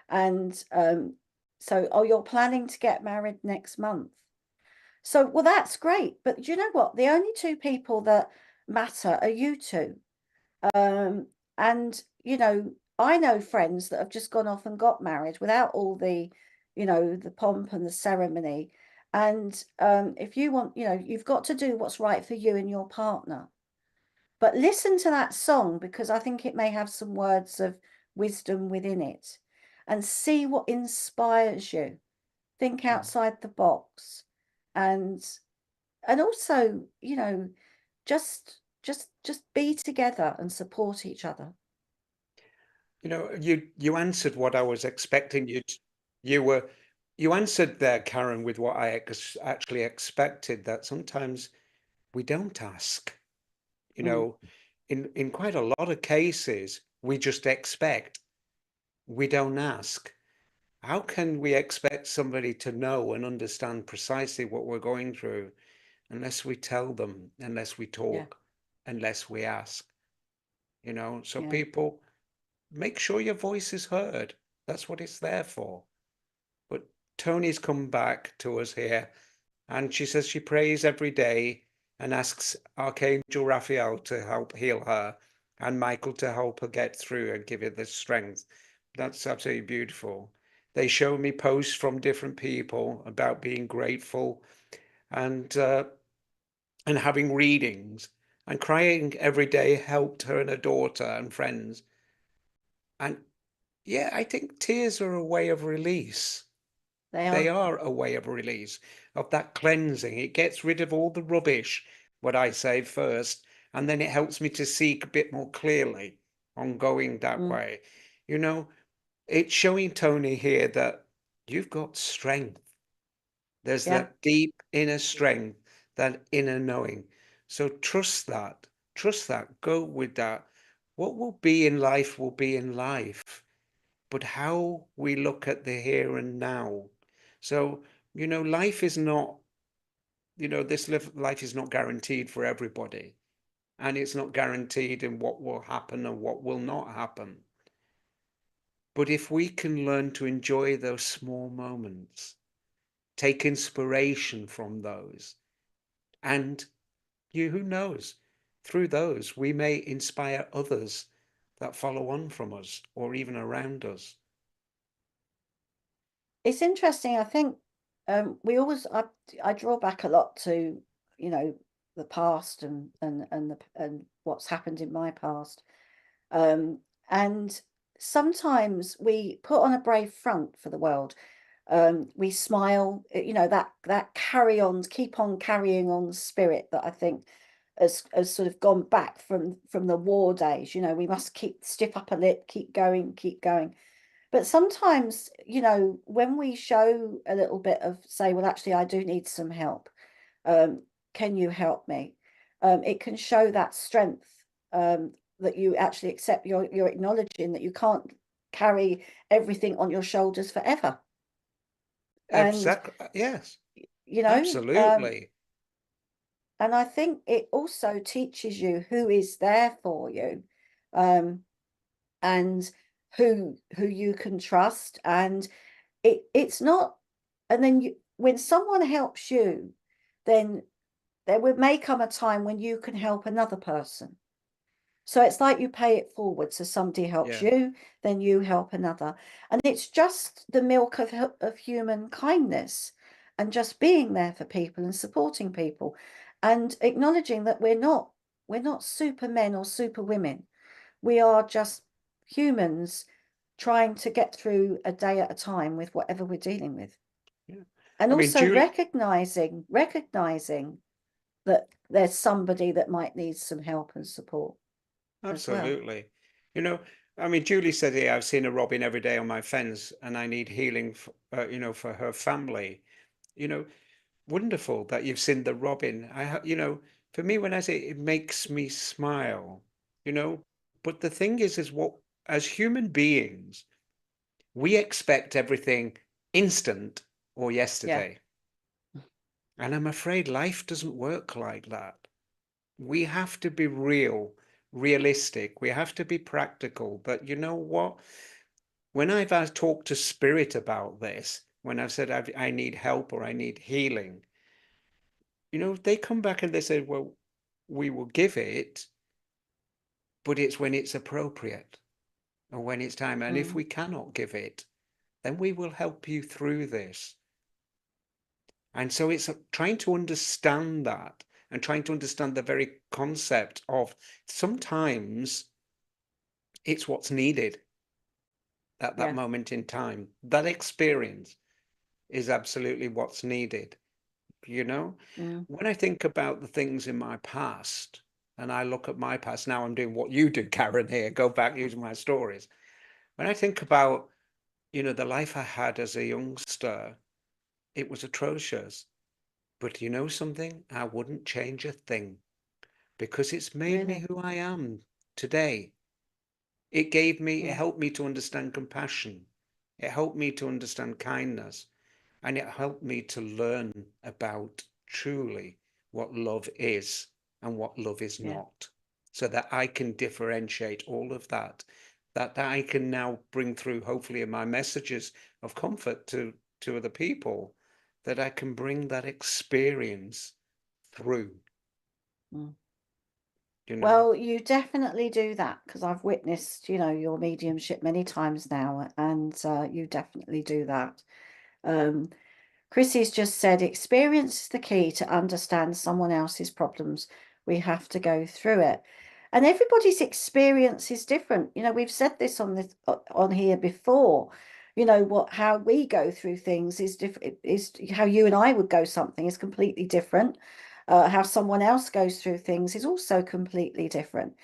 And so, oh, you're planning to get married next month. So, well, that's great. But do you know what? The only two people that matter are you two. Um, and I know friends that have just gone off and got married without all the pomp and the ceremony. And if you want, you've got to do what's right for you and your partner. But listen to that song, because I think it may have some words of wisdom within it, and see what inspires you. Think outside the box, and also, just just be together and support each other. You know, you answered what I was expecting you to. You answered there, Karen, with what I actually expected, that sometimes we don't ask. You know, in quite a lot of cases, we just expect. We don't ask. How can we expect somebody to know and understand precisely what we're going through unless we tell them, unless we talk, unless we ask? You know, so people, make sure your voice is heard. That's what it's there for. But Tony's come back to us here, and she says she prays every day and asks Archangel Raphael to help heal her and Michael to help her get through and give her the strength. That's absolutely beautiful. They show me posts from different people about being grateful and having readings, and crying every day helped her and her daughter and friends. And yeah, I think tears are a way of release. They are a way of release, of that cleansing. It gets rid of all the rubbish, what I say first, and then it helps me to seek a bit more clearly on going that way. You know, it's showing Tony here that you've got strength. There's that deep inner strength, that inner knowing. So trust that. Trust that. Go with that. What will be in life will be in life. But how we look at the here and now. So, you know, life is not, you know, this life is not guaranteed for everybody. And it's not guaranteed in what will happen and what will not happen. But if we can learn to enjoy those small moments, take inspiration from those, and who knows, through those we may inspire others that follow on from us or even around us. It's interesting. I think we always I draw back a lot to, you know, the past and what's happened in my past. And sometimes we put on a brave front for the world. We smile, you know, that carry on, keep on carrying on spirit that I think has sort of gone back from the war days. You know, we must keep stiff upper lip, keep going, keep going. But sometimes, you know, when we show a little bit of, say, well, actually, I do need some help. Can you help me? It can show that strength, that you actually accept, you're acknowledging that you can't carry everything on your shoulders forever. And, Exactly. Yes, you know, absolutely. and I think it also teaches you who is there for you, and who you can trust. And it's not, and then when someone helps you, then there may come a time when you can help another person. So it's like you pay it forward. So somebody helps you, then you help another. And it's just the milk of human kindness, and just being there for people and supporting people, and acknowledging that we're not supermen or superwomen. We are just humans trying to get through a day at a time with whatever we're dealing with. And I mean, also Julie, recognizing that there's somebody that might need some help and support as well. absolutely. You know, I mean, Julie said here, I've seen a robin every day on my fence and I need healing, you know, for her family. You know, wonderful that you've seen the robin. You know, for me, when I say it makes me smile, you know, but the thing is what, as human beings, we expect everything instant or yesterday. And I'm afraid life doesn't work like that. We have to be realistic. We have to be practical. But you know what? When I've talked to spirit about this, when I've said I need help or I need healing, you know, they come back and they say, well, we will give it, but it's when it's appropriate or when it's time. And if we cannot give it, then we will help you through this. And so it's trying to understand that and trying to understand the very concept of sometimes it's what's needed at that moment in time. That experience is absolutely what's needed. You know, when I think about the things in my past, and I look at my past, now I'm doing what you did, Karen, here, go back using my stories. When I think about, the life I had as a youngster, it was atrocious. But you know something? I wouldn't change a thing because it's made me Really? who I am today. It Mm, helped me to understand compassion. It helped me to understand kindness. And it helped me to learn about truly what love is and what love is yeah. not, so that I can differentiate all of that I can now bring through, hopefully, in my messages of comfort to other people, that I can bring that experience through, Mm. you know. Well, you definitely do that because I've witnessed, your mediumship many times now, and you definitely do that. Um, Chrissy's just said, experience is the key to understand someone else's problems. We have to go through it. And everybody's experience is different. We've said this on here before. How we go through things is different, is how you and I would go something is completely different. How someone else goes through things is also completely different.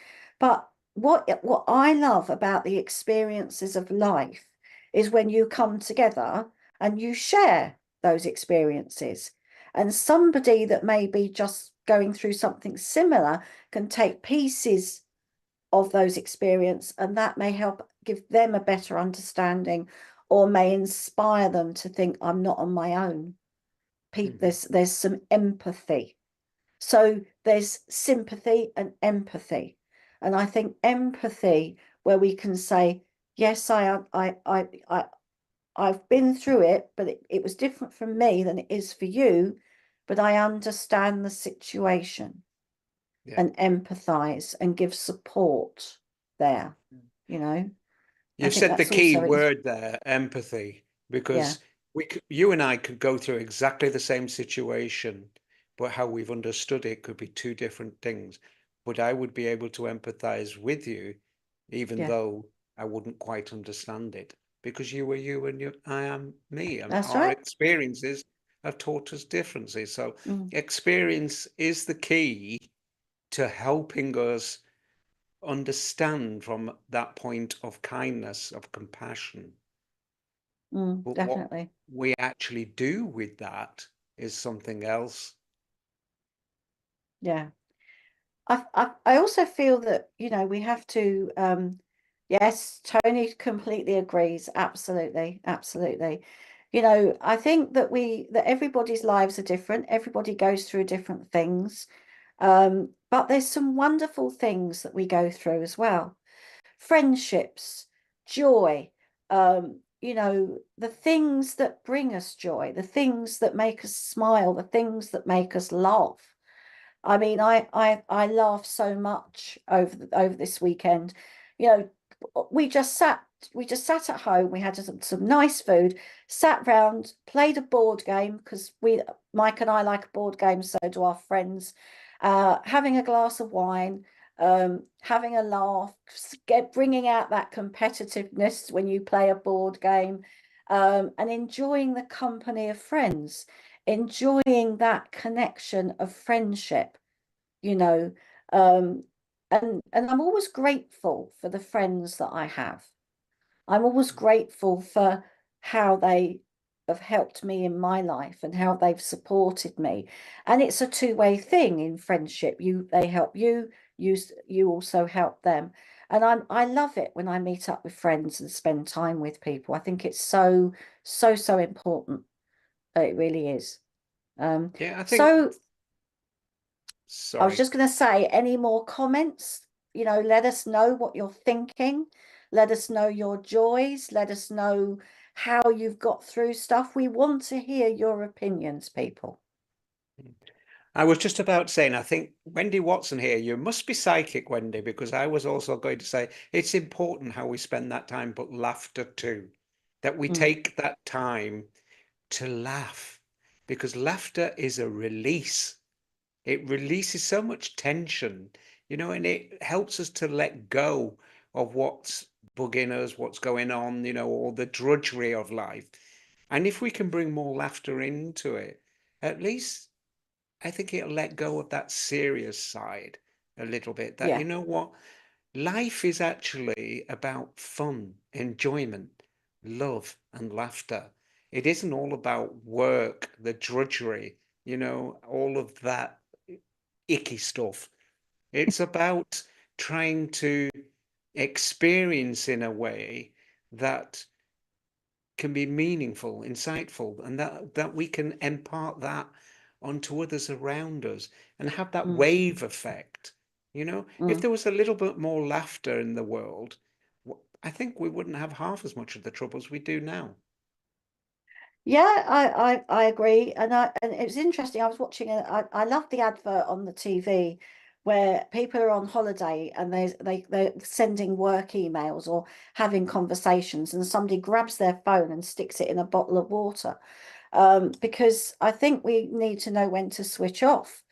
But what I love about the experiences of life is when you come together and you share those experiences. And somebody that may be just going through something similar can take pieces of those experience, and that may help give them a better understanding or may inspire them to think, I'm not on my own. There's some empathy. So there's sympathy and empathy. And I think empathy, where we can say, yes, I've been through it, but it was different for me than it is for you. But I understand the situation Yeah. and empathize and give support there. I You've think said the that's key also it's word there, empathy, yeah, because you and I could go through exactly the same situation, but how we've understood it could be two different things. But I would be able to empathize with you, even yeah, though I wouldn't quite understand it, because you are you and I am me, and that's our right. experiences have taught us differently. So Mm, experience is the key to helping us understand from that point of kindness, of compassion. But what definitely. we actually do with that is something else. Yeah. I also feel that, we have to, yes, Tony completely agrees. Absolutely. Absolutely. I think that everybody's lives are different. Everybody goes through different things. But there's some wonderful things that we go through as well. Friendships, joy, the things that bring us joy, the things that make us smile, the things that make us laugh. I mean, I laughed so much over this weekend. You know, we just sat at home. We had some nice food, sat round, played a board game because Mike and I like a board game, so do our friends. Having a glass of wine, having a laugh, bringing out that competitiveness when you play a board game, and enjoying the company of friends, enjoying that connection of friendship, you know. Um, and I'm always grateful for the friends that I have. I'm always grateful for how they have helped me in my life and how they've supported me. And it's a two-way thing in friendship. They help you, you also help them. And I love it when I meet up with friends and spend time with people. I think it's so, so, so important. It really is. Yeah, I think, So I was sorry. just going to say, any more comments? Let us know what you're thinking. Let us know your joys. Let us know how you've got through stuff. We want to hear your opinions, people. I was just about saying, I think Wendy Watson here, you must be psychic, Wendy, because I was also going to say it's important how we spend that time, but laughter too, that we Mm, take that time to laugh, because laughter is a release. It releases so much tension, and it helps us to let go of what's bugging us, what's going on, all the drudgery of life. And if we can bring more laughter into it, at least I think it'll let go of that serious side a little bit that, Yeah. you know what? Life is actually about fun, enjoyment, love, and laughter. It isn't all about work, the drudgery, all of that icky stuff. It's about trying to experience in a way that can be meaningful, insightful, and that we can impart that onto others around us and have that Mm, wave effect. If mm. there was a little bit more laughter in the world, I think we wouldn't have half as much of the troubles we do now. Yeah, I agree, and it's interesting. I was watching I love the advert on the TV where people are on holiday and they're sending work emails or having conversations, and somebody grabs their phone and sticks it in a bottle of water, because I think we need to know when to switch off.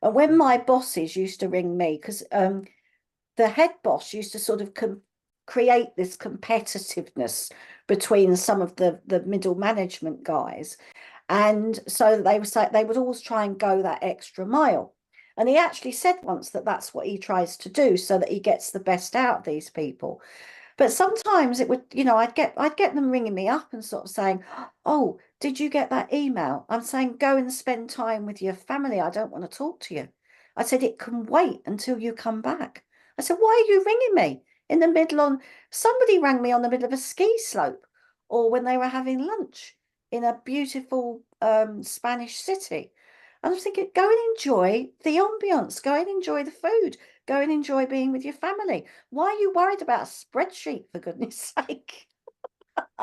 And when my bosses used to ring me, because the head boss used to sort of create this competitiveness between some of the middle management guys, and so they would always try and go that extra mile. And he actually said once that that's what he tries to do so that he gets the best out of these people. But sometimes it would, I'd get them ringing me up and sort of saying, "Oh, did you get that email?" I'm saying, "Go and spend time with your family. I don't want to talk to you." I said, "It can wait until you come back." I said, "Why are you ringing me in the middle on?" Somebody rang me on the middle of a ski slope, or when they were having lunch in a beautiful Spanish city. I was thinking, go and enjoy the ambience, go and enjoy the food, go and enjoy being with your family. Why are you worried about a spreadsheet, for goodness sake?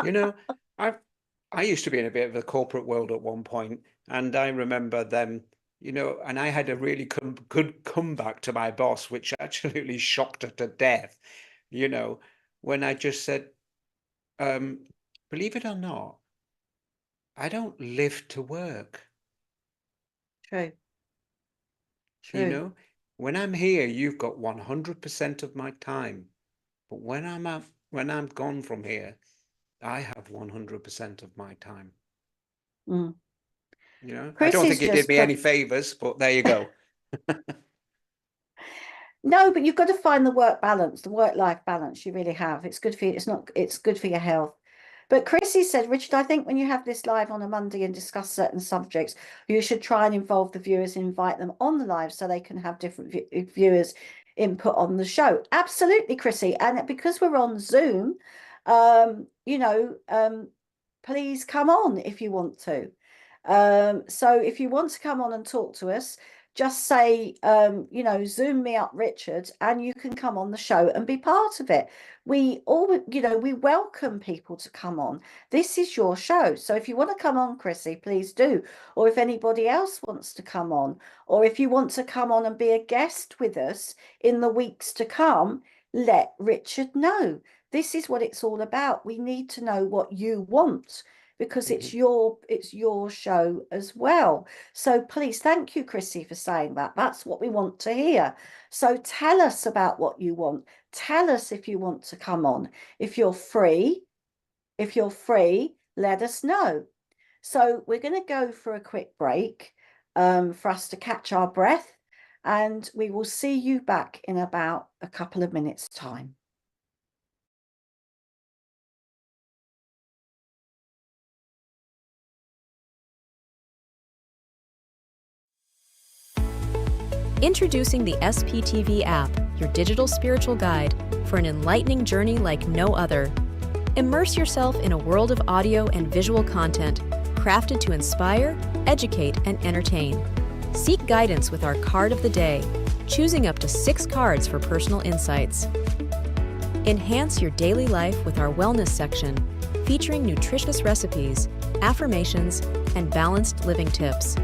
You know, I I used to be in a bit of the corporate world at one point, and I remember them, and I had a really good comeback to my boss, which absolutely shocked her to death, you know, when I just said, um, believe it or not, I don't live to work. True, You true. know, when I'm here, you've got 100% of my time. But when I'm gone from here, I have 100% of my time. Mm. I don't think Chrissy's it did just me any put, favors, but there you go. no, but you've got to find the work balance, the work-life balance. You really have. It's good for you. It's good for your health. But Chrissy said, "Richard, I think when you have this live on a Monday and discuss certain subjects, you should try and involve the viewers, invite them on the live so they can have different viewers input on the show." Absolutely, Chrissy. And because we're on Zoom, um, you know, um, please come on if you want to. So if you want to come on and talk to us, just say, Zoom me up, Richard, and you can come on the show and be part of it. We all, we welcome people to come on. This is your show. So if you want to come on, Chrissy, please do. Or if anybody else wants to come on, or if you want to come on and be a guest with us in the weeks to come, let Richard know. This is what it's all about. We need to know what you want, because it's your show as well. So please, thank you, Chrissy, for saying that. That's what we want to hear. So tell us about what you want. Tell us if you want to come on. If you're free, let us know. So we're going to go for a quick break, for us to catch our breath, and we will see you back in about a couple of minutes' time. Introducing the sptv app, your digital spiritual guide for an enlightening journey like no other. Immerse yourself in a world of audio and visual content crafted to inspire, educate, and entertain. Seek guidance with our card of the day, choosing up to 6 cards for personal insights. Enhance your daily life with our wellness section, featuring nutritious recipes, affirmations, and balanced living tips.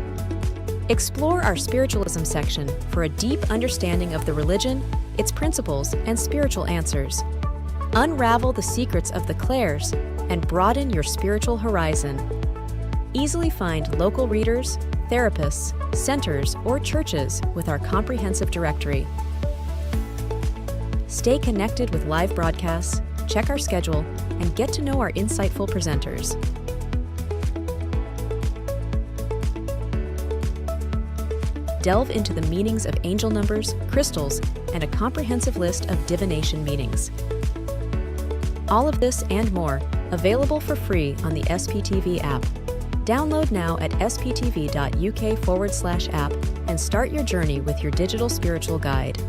Explore our spiritualism section for a deep understanding of the religion, its principles, and spiritual answers. Unravel the secrets of the clairs and broaden your spiritual horizon. Easily find local readers, therapists, centers, or churches with our comprehensive directory. Stay connected with live broadcasts, check our schedule, and get to know our insightful presenters. delve into the meanings of angel numbers, crystals, and a comprehensive list of divination meanings. All of this and more available for free on the SPTV app. Download now at sptv.uk/app and start your journey with your digital spiritual guide.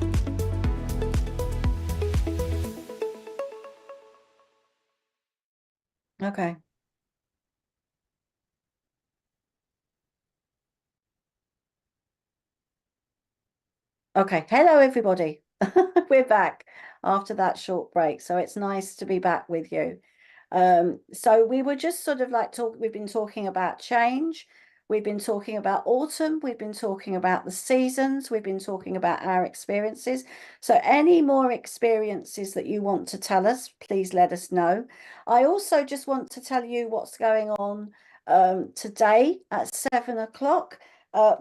Okay. Okay. Hello, everybody. We're back after that short break. So it's nice to be back with you. So we were just sort of like we've been talking about change. We've been talking about autumn. We've been talking about the seasons. We've been talking about our experiences. So any more experiences that you want to tell us, please let us know. I also just want to tell you what's going on today at 7 o'clock.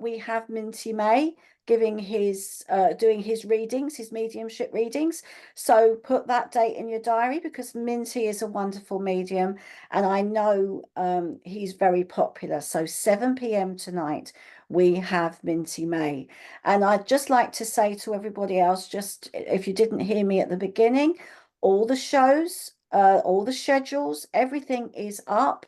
We have Minty May giving doing his readings, his mediumship readings. So put that date in your diary, because Minty is a wonderful medium, and I know he's very popular. So 7 p.m. tonight we have Minty May. And I'd just like to say to everybody else, just if you didn't hear me at the beginning, all the shows, all the schedules, everything is up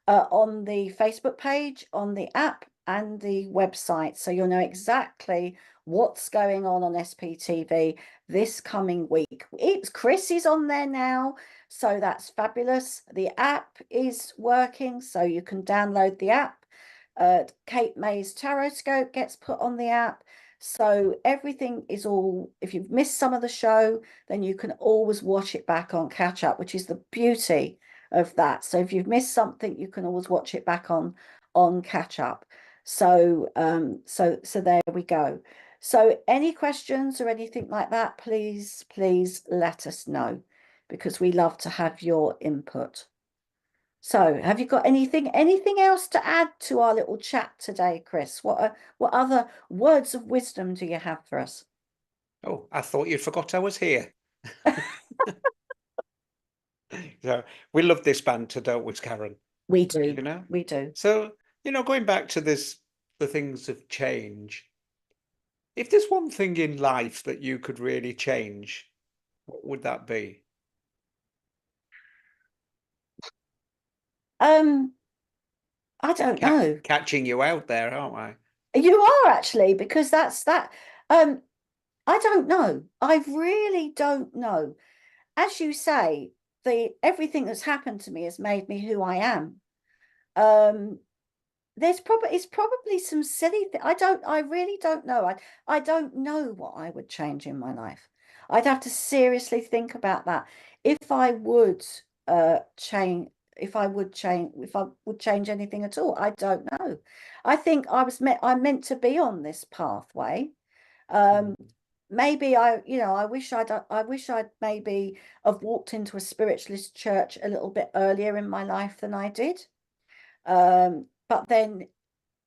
on the Facebook page, on the app, and the website, so you'll know exactly what's going on SPTV this coming week. Chris is on there now, so that's fabulous. The app is working, so you can download the app. Kate May's Tarot Scope gets put on the app, so everything is all, if you've missed some of the show, then you can always watch it back on catch up, which is the beauty of that. So if you've missed something, you can always watch it back on catch up. So so there we go. So any questions or anything like that, please let us know, because we love to have your input. So have you got anything else to add to our little chat today, Chris? What other words of wisdom do you have for us? Oh, I thought you forgot I was here. So we love this banter, don't we, Karen? We do. You know? We do. So, going back to the things of change, if there's one thing in life that you could really change, what would that be? I don't know. Catching you out there, aren't I? You are, actually, because that's that. I don't know. I really don't know. As you say, everything that's happened to me has made me who I am. It's probably some silly thing. I really don't know. I don't know what I would change in my life. I'd have to seriously think about that. If I would change, if I would change anything at all, I don't know. I think I'm meant to be on this pathway. Maybe I wish I'd maybe have walked into a spiritualist church a little bit earlier in my life than I did. But then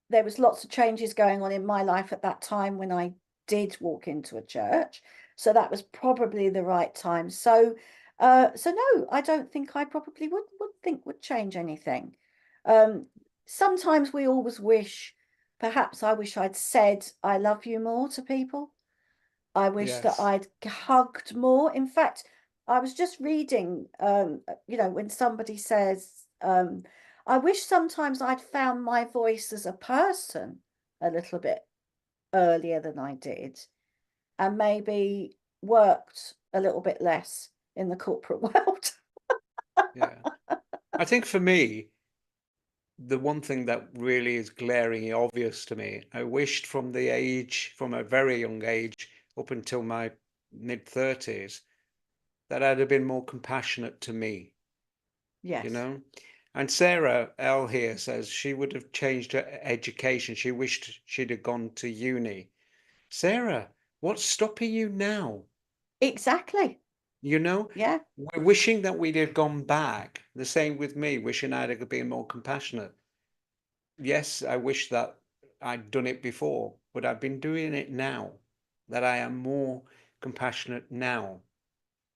there was lots of changes going on in my life at that time when I did walk into a church. So that was probably the right time. So no, I don't think I probably would change anything. Sometimes we always wish, perhaps I wish I'd said I love you more to people. I wish that I'd hugged more. In fact, I was just reading, when somebody says, I wish sometimes I'd found my voice as a person a little bit earlier than I did, and maybe worked a little bit less in the corporate world. Yeah. I think for me, the one thing that really is glaringly obvious to me, I wished from a very young age up until my mid-30s, that I'd have been more compassionate to me. Yes. And Sarah L here says she would have changed her education. She wished she'd have gone to uni. Sarah, what's stopping you now? Exactly. Yeah. We're wishing that we'd have gone back. The same with me, wishing I'd have been more compassionate. Yes, I wish that I'd done it before, but I've been doing it now, that I am more compassionate now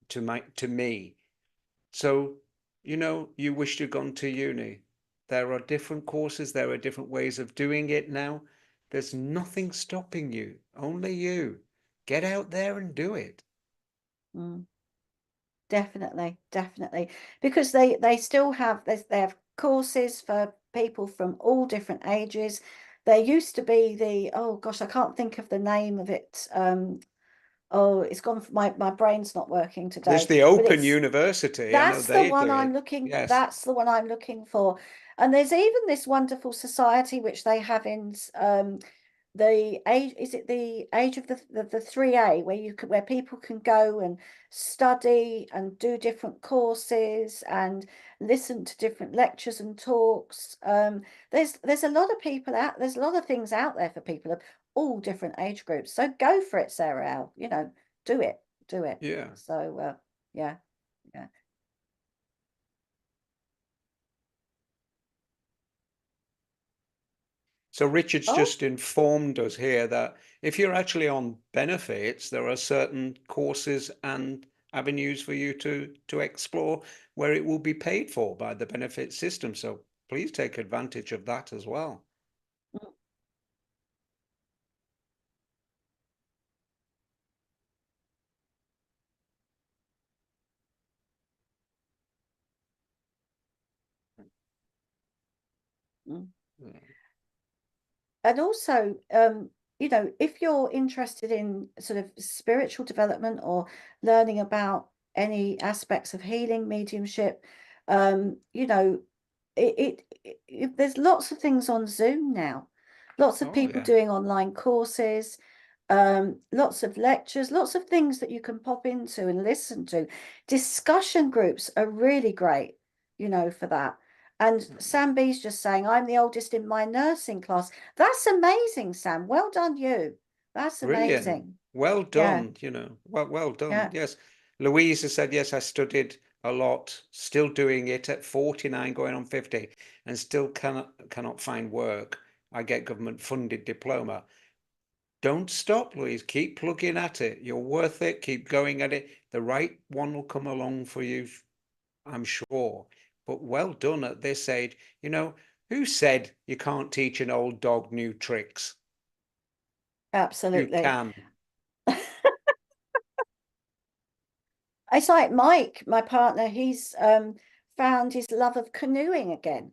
to me. So, you wished you'd gone to uni. There are different courses, there are different ways of doing it now, There's nothing stopping you, only you. Get out there and do it. Definitely, definitely, because they still have they have courses for people from all different ages. There used to be the, oh gosh, I can't think of the name of it. Oh, it's gone. My brain's not working There's today, the but Open it's University. I know that's the they one do I'm it. looking. Yes. That's the one I'm looking for. And there's even this wonderful society which they have in the age, is it the age of the 3A, where you can, where people can go and study and do different courses and listen to different lectures and talks. There's a lot of people out, there's a lot of things out there for people of all different age groups. So go for it, Sarah Al, you know, do it. Yeah. So yeah. So Richard's Oh, just informed us here that if you're actually on benefits, there are certain courses and avenues for you to explore where it will be paid for by the benefit system. So please take advantage of that as well. Yeah. And also, you know, if you're interested in sort of spiritual development or learning about any aspects of healing, mediumship, you know, there's lots of things on Zoom now, lots of Oh people yeah. doing online courses, lots of lectures, lots of things that you can pop into and listen to. Discussion groups are really great, you know, for that. And Sam B's just saying, I'm the oldest in my nursing class. That's amazing, Sam. Well done, you. That's Brilliant. amazing. Well Yeah, done, you know. Well done. yeah, Yes. Louise has said, yes, I studied a lot, still doing it at 49, going on 50, and still cannot find work. I get government funded diploma. Don't stop, Louise. Keep plugging at it. You're worth it. Keep going at it. The right one will come along for you, I'm sure. But well done at this age. You know, who said you can't teach an old dog new tricks? You absolutely. can. It's like Mike, my partner, he's found his love of canoeing again.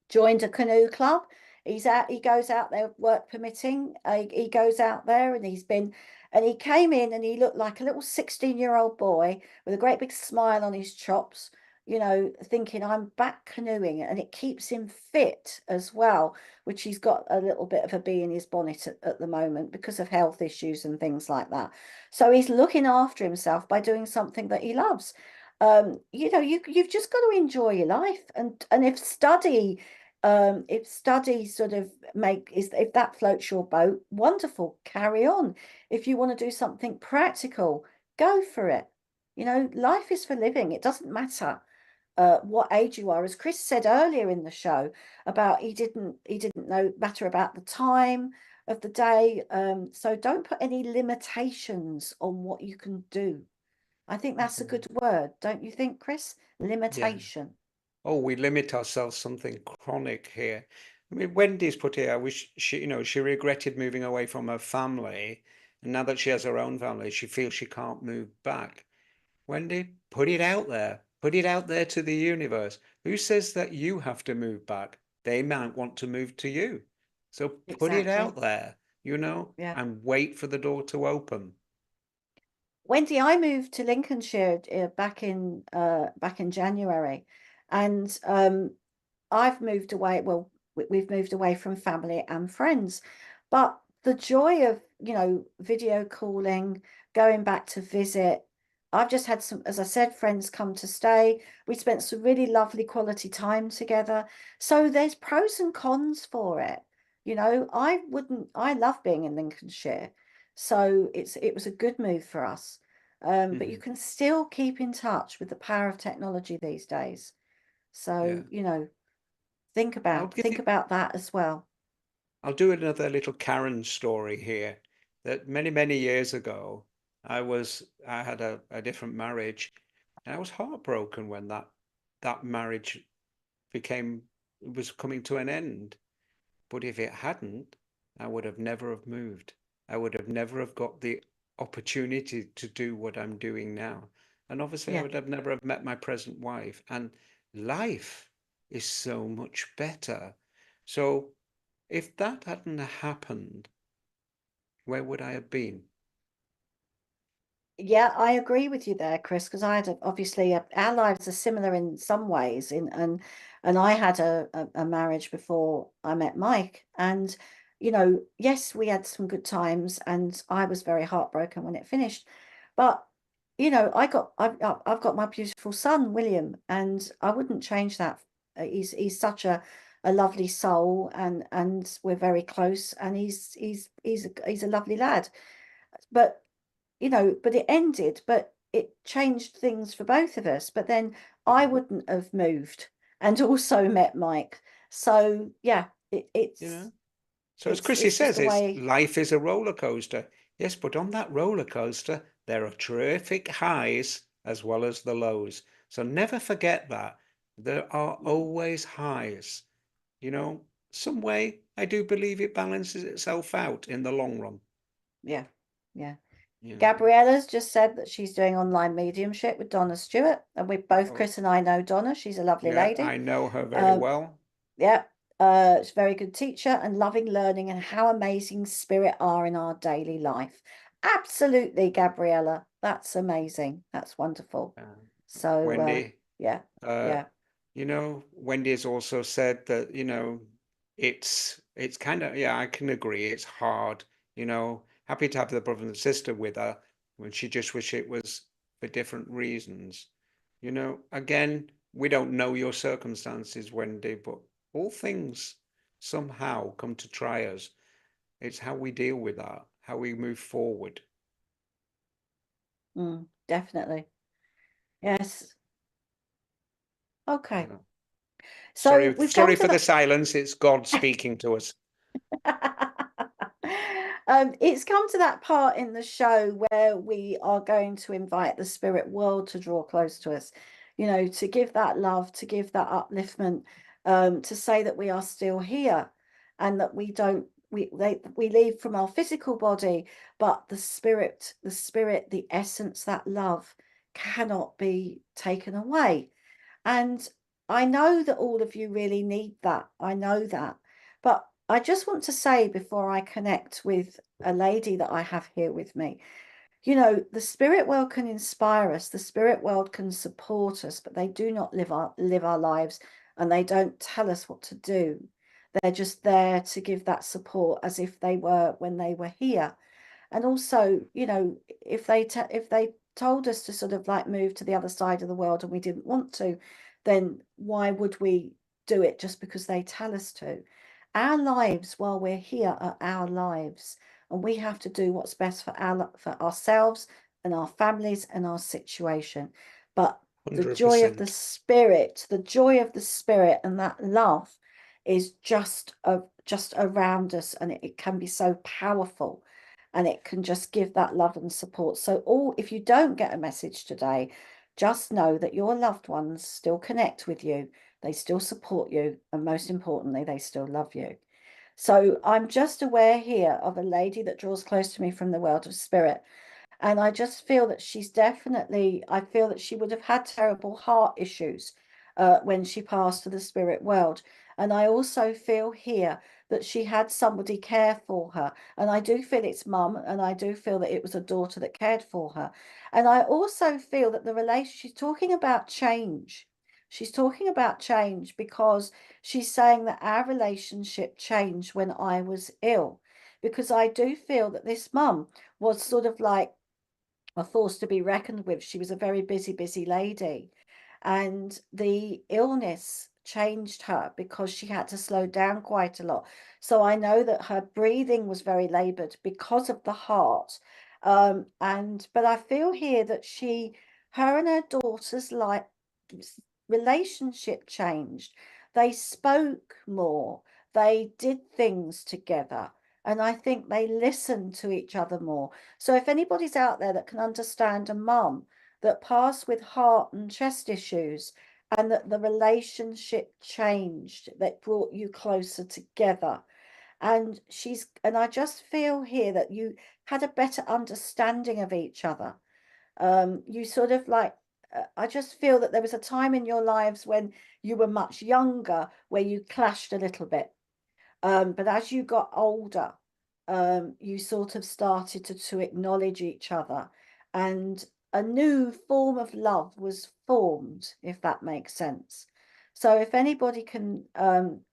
Joined a canoe club. He goes out there, work permitting. He goes out there and he came in and he looked like a little 16-year-old boy with a great big smile on his chops, you know, thinking I'm back canoeing, and it keeps him fit as well, which he's got a little bit of a bee in his bonnet at the moment because of health issues and things like that. So he's looking after himself by doing something that he loves. You know, you've just got to enjoy your life, and if study sort of if that floats your boat, wonderful, carry on. If you want to do something practical, go for it. You know, life is for living. It doesn't matter what age you are. As Chris said earlier in the show about he didn't know matter about the time of the day. So don't put any limitations on what you can do. I think that's a good word, don't you think, Chris? Yeah. Limitation. Oh, we limit ourselves something chronic here. I mean, Wendy's put here, I wish she, you know, she regretted moving away from her family. And now that she has her own family, she feels she can't move back. Wendy, put it out there. Put it out there to the universe. Who says that you have to move back? They might want to move to you. So put it Exactly. out there, you know, Yeah. and wait for the door to open. Wendy, I moved to Lincolnshire back in January, and I've moved away. Well, we've moved away from family and friends, but the joy of, you know, video calling, going back to visit. I've just had some, as I said, friends come to stay. We spent some really lovely quality time together. So there's pros and cons for it. You know, I love being in Lincolnshire. So it was a good move for us. But you Mhm. can still keep in touch with the power of technology these days. Yeah. So, you know, think I'll give think you, about that as well. I'll do another little Karen story here. That many years ago, I had a different marriage, and I was heartbroken when that marriage became was coming to an end. But if it hadn't, I would have never have moved. I would have never have got the opportunity to do what I'm doing now. And obviously I Yeah. would have never have met my present wife. And life is so much better. So if that hadn't happened, where would I have been? Yeah, I agree with you there, Chris, because I had obviously our lives are similar in some ways and I had a marriage before I met Mike, and yes, we had some good times and I was very heartbroken when it finished, but I've got my beautiful son William, and I wouldn't change that. He's such a lovely soul, and we're very close, and he's a lovely lad, but but it ended, but it changed things for both of us. But then I wouldn't have moved and also met Mike. So yeah, You know? So as Chrissy it's just says, the it's way. life is a roller coaster. Yes, but on that roller coaster, there are terrific highs as well as the lows. So never forget that. There are always highs. Some way I do believe it balances itself out in the long run. Yeah, yeah. You know. Gabriella's just said that she's doing online mediumship with Donna Stewart, and we both, Oh, Chris and I, know Donna. She's a lovely yeah, lady. I know her very Um, well. yeah, she's a very good teacher and loving learning and how amazing spirit are in our daily life. Absolutely, Gabriella. That's amazing. That's wonderful. Uh, So, Wendy, yeah, uh, yeah. Wendy has also said that, it's kind of, yeah, I can agree. It's hard, happy to have the brother and sister with her when she just wish it was for different reasons. Again, we don't know your circumstances, Wendy, but all things somehow come to try us. It's how we deal with that, how we move forward. Definitely. Yes. Okay. Yeah. So Sorry, we've come sorry to for the the silence. It's God speaking to us. It's come to that part in the show where we are going to invite the spirit world to draw close to us, to give that love, to give that upliftment, to say that we are still here and that we leave from our physical body, but the essence, that love cannot be taken away. And I know that all of you really need that. I know that. But I just want to say before I connect with a lady that I have here with me, the spirit world can inspire us, the spirit world can support us, but they do not live our lives, and they don't tell us what to do. They're just there to give that support as if they were when they were here. And also, if they told us to sort of like move to the other side of the world and we didn't want to, then why would we do it just because they tell us to? Our lives while we're here are our lives, and we have to do what's best for ourselves and our families and our situation. But the joy of 100%. the joy of the spirit and that love is just around us, and it can be so powerful, and it can just give that love and support. So if you don't get a message today, just know that your loved ones still connect with you, they still support you, and most importantly, they still love you. So I'm just aware here of a lady that draws close to me from the world of spirit. And I just feel that I feel that she would have had terrible heart issues when she passed to the spirit world. And I also feel here that she had somebody care for her. And I do feel it's mum, and I do feel that it was a daughter that cared for her. And I also feel that the relationship, she's talking about change. She's talking about change because she's saying that our relationship changed when I was ill. Because I do feel that this mum was sort of like a force to be reckoned with. She was a very busy, busy lady. And the illness changed her because she had to slow down quite a lot. So I know that her breathing was very labored because of the heart. But I feel here that her and her daughter's relationship changed. They spoke more. They did things together. And I think they listened to each other more. So if anybody's out there that can understand a mum that passed with heart and chest issues, and that the relationship changed, that brought you closer together, and I just feel here that you had a better understanding of each other. You sort of like, I just feel that there was a time in your lives when you were much younger where you clashed a little bit. But as you got older, you sort of started to acknowledge each other, and a new form of love was formed, if that makes sense. So if anybody can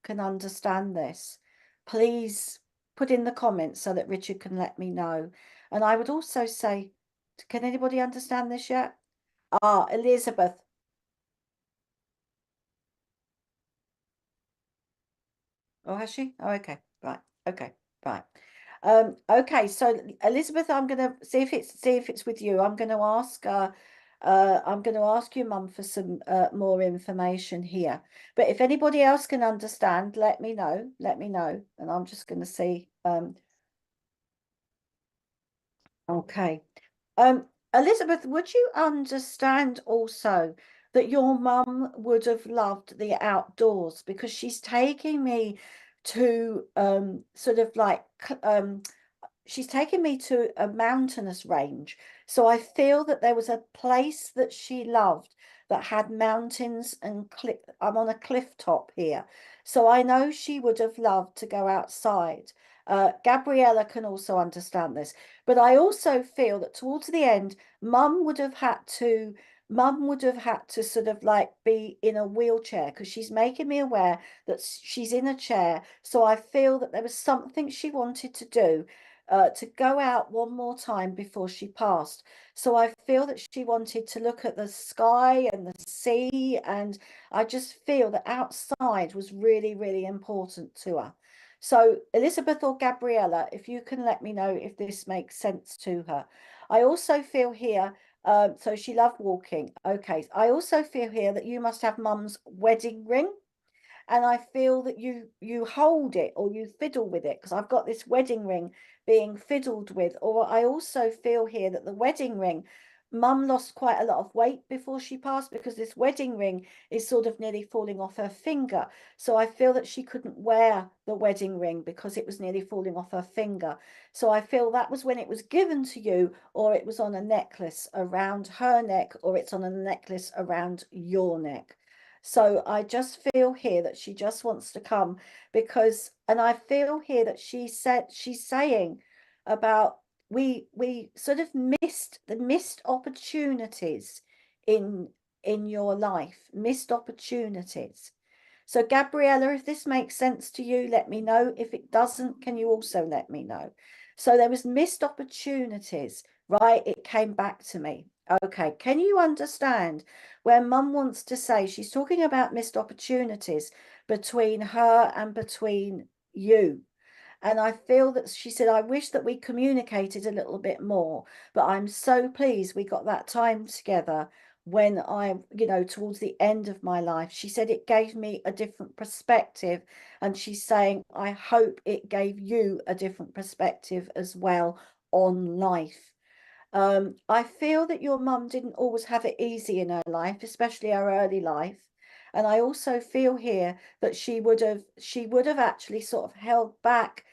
understand this, please put in the comments so that Richard can let me know. And I would also say, can anybody understand this yet? Ah, Elizabeth. Oh, has she? Oh, okay. Right. Okay. Right. Okay, so Elizabeth, I'm gonna see if it's with you. I'm gonna ask your mum for some more information here. But if anybody else can understand, let me know. Let me know. And I'm just gonna see. Okay. Elizabeth, would you understand also that your mum would have loved the outdoors, because she's taking me to sort of like she's taken me to a mountainous range. So I feel that there was a place that she loved that had mountains and cliff. I'm on a cliff top here. So I know she would have loved to go outside. Gabriella can also understand this. But I also feel that towards the end, mum would have had to sort of like be in a wheelchair, because she's making me aware that she's in a chair. So I feel that there was something she wanted to do, to go out one more time before she passed. So I feel that she wanted to look at the sky and the sea, and I just feel that outside was really, really important to her. So Elizabeth or Gabriella, if you can let me know if this makes sense to her. I also feel here, so she loved walking. Okay, I also feel here that you must have mum's wedding ring. And I feel that you hold it or you fiddle with it, because I've got this wedding ring being fiddled with. Or I also feel here that the wedding ring, mum lost quite a lot of weight before she passed, because this wedding ring is sort of nearly falling off her finger. So I feel that she couldn't wear the wedding ring because it was nearly falling off her finger. So I feel that was when it was given to you, or it was on a necklace around her neck, or it's on a necklace around your neck. So I just feel here that she just wants to come, because, and I feel here that she's saying about, we sort of missed opportunities in your life, missed opportunities. So Gabriella, if this makes sense to you, let me know. If it doesn't, can you also let me know? So there was missed opportunities, right? It came back to me. Okay, can you understand where mum wants to say, she's talking about missed opportunities between her and between you? And I feel that she said, I wish that we communicated a little bit more, but I'm so pleased we got that time together when I, towards the end of my life. She said it gave me a different perspective. And she's saying, I hope it gave you a different perspective as well on life. I feel that your mum didn't always have it easy in her life, especially her early life. And I also feel here that she would have actually sort of held back.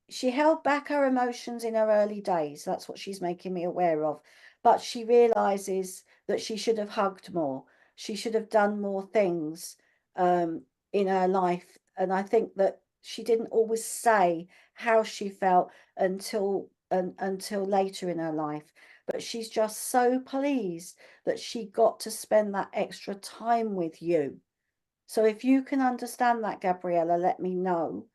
She held back her emotions in her early days. That's what she's making me aware of. But she realizes that she should have hugged more. She should have done more things in her life. And I think that she didn't always say how she felt until later in her life. But she's just so pleased that she got to spend that extra time with you. So if you can understand that, Gabriella, let me know.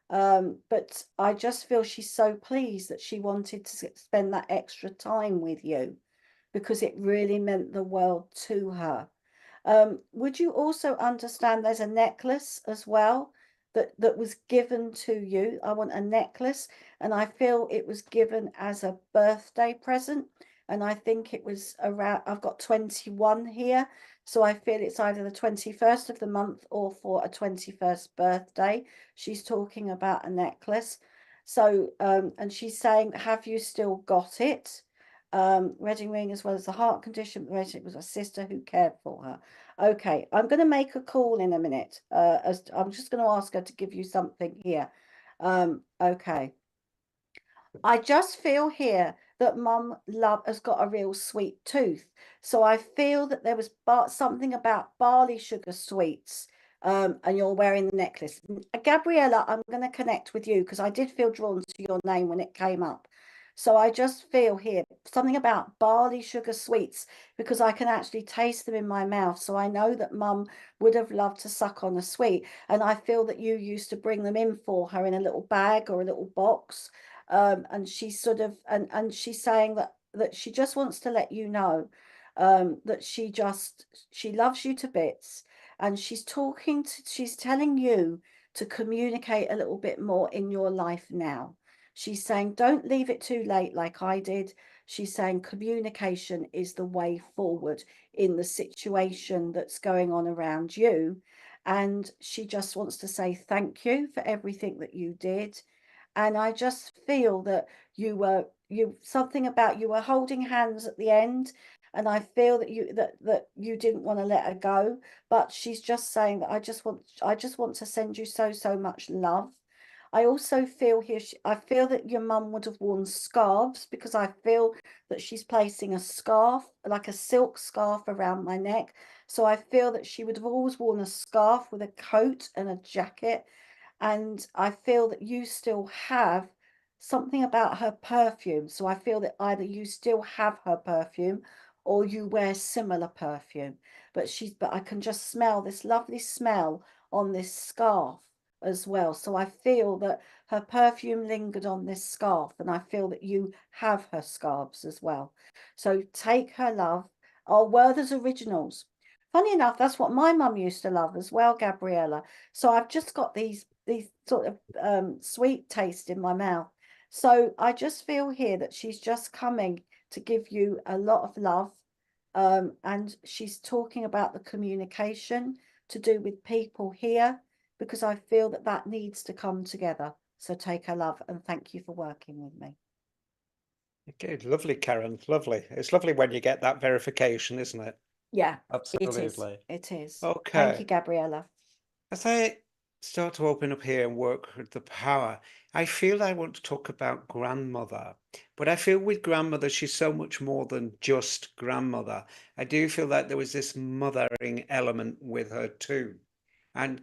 But I just feel she's so pleased that she wanted to spend that extra time with you, because it really meant the world to her. Would you also understand there's a necklace as well that was given to you? I want a necklace, and I feel it was given as a birthday present. And I think it was around, I've got 21 here. So I feel it's either the 21st of the month or for a 21st birthday. She's talking about a necklace. So, and she's saying, have you still got it? Wedding ring as well as the heart condition. It was a sister who cared for her. Okay, I'm going to make a call in a minute. As I'm just going to ask her to give you something here. Okay. I just feel here that mum has got a real sweet tooth. So I feel that there was something about barley sugar sweets, and you're wearing the necklace. Gabriella, I'm going to connect with you because I did feel drawn to your name when it came up. So I just feel here something about barley sugar sweets because I can actually taste them in my mouth. So I know that mum would have loved to suck on a sweet. And I feel that you used to bring them in for her in a little bag or a little box. And she's sort of and she's saying that she just wants to let you know that she loves you to bits, and she's telling you to communicate a little bit more in your life now. She's saying don't leave it too late like I did. She's saying communication is the way forward in the situation that's going on around you, and she just wants to say thank you for everything that you did. And I just feel that you were something about you were holding hands at the end, and I feel that you didn't want to let her go, but she's just saying that I just want to send you so much love. I also feel here I feel that your mum would have worn scarves because I feel that she's placing a scarf, like a silk scarf, around my neck. So I feel that she would have always worn a scarf with a coat and a jacket, and I feel that you still have something about her perfume. So I feel that either you still have her perfume or you wear similar perfume. But I can just smell this lovely smell on this scarf as well. So I feel that her perfume lingered on this scarf, and I feel that you have her scarves as well. So take her love. Our Werther's Originals. Funny enough, that's what my mum used to love as well, Gabriella. So I've just got these sort of sweet taste in my mouth. So I just feel here that she's just coming to give you a lot of love. And she's talking about the communication to do with people here, because I feel that that needs to come together. So take her love and thank you for working with me. Okay, lovely, Karen. Lovely. It's lovely when you get that verification, isn't it? Yeah, Absolutely. It is. Thank you, Okay. Gabriella. As I start to open up here and work with the power, I feel I want to talk about grandmother. But I feel with grandmother, she's so much more than just grandmother. I do feel that there was this mothering element with her too. And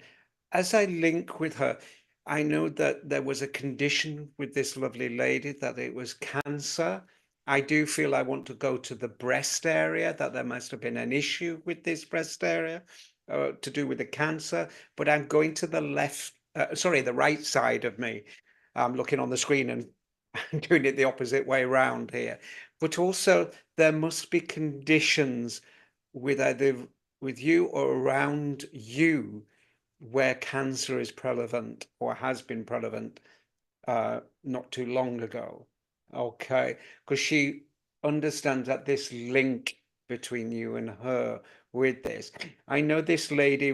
as I link with her, I know that there was a condition with this lovely lady, that it was cancer. I do feel I want to go to the breast area, that there must have been an issue with this breast area to do with the cancer. But I'm going to the the right side of me. I'm looking on the screen and doing it the opposite way around here. But also, there must be conditions with either with you or around you where cancer is prevalent or has been prevalent not too long ago. Okay, because she understands that this link between you and her with this. I know this lady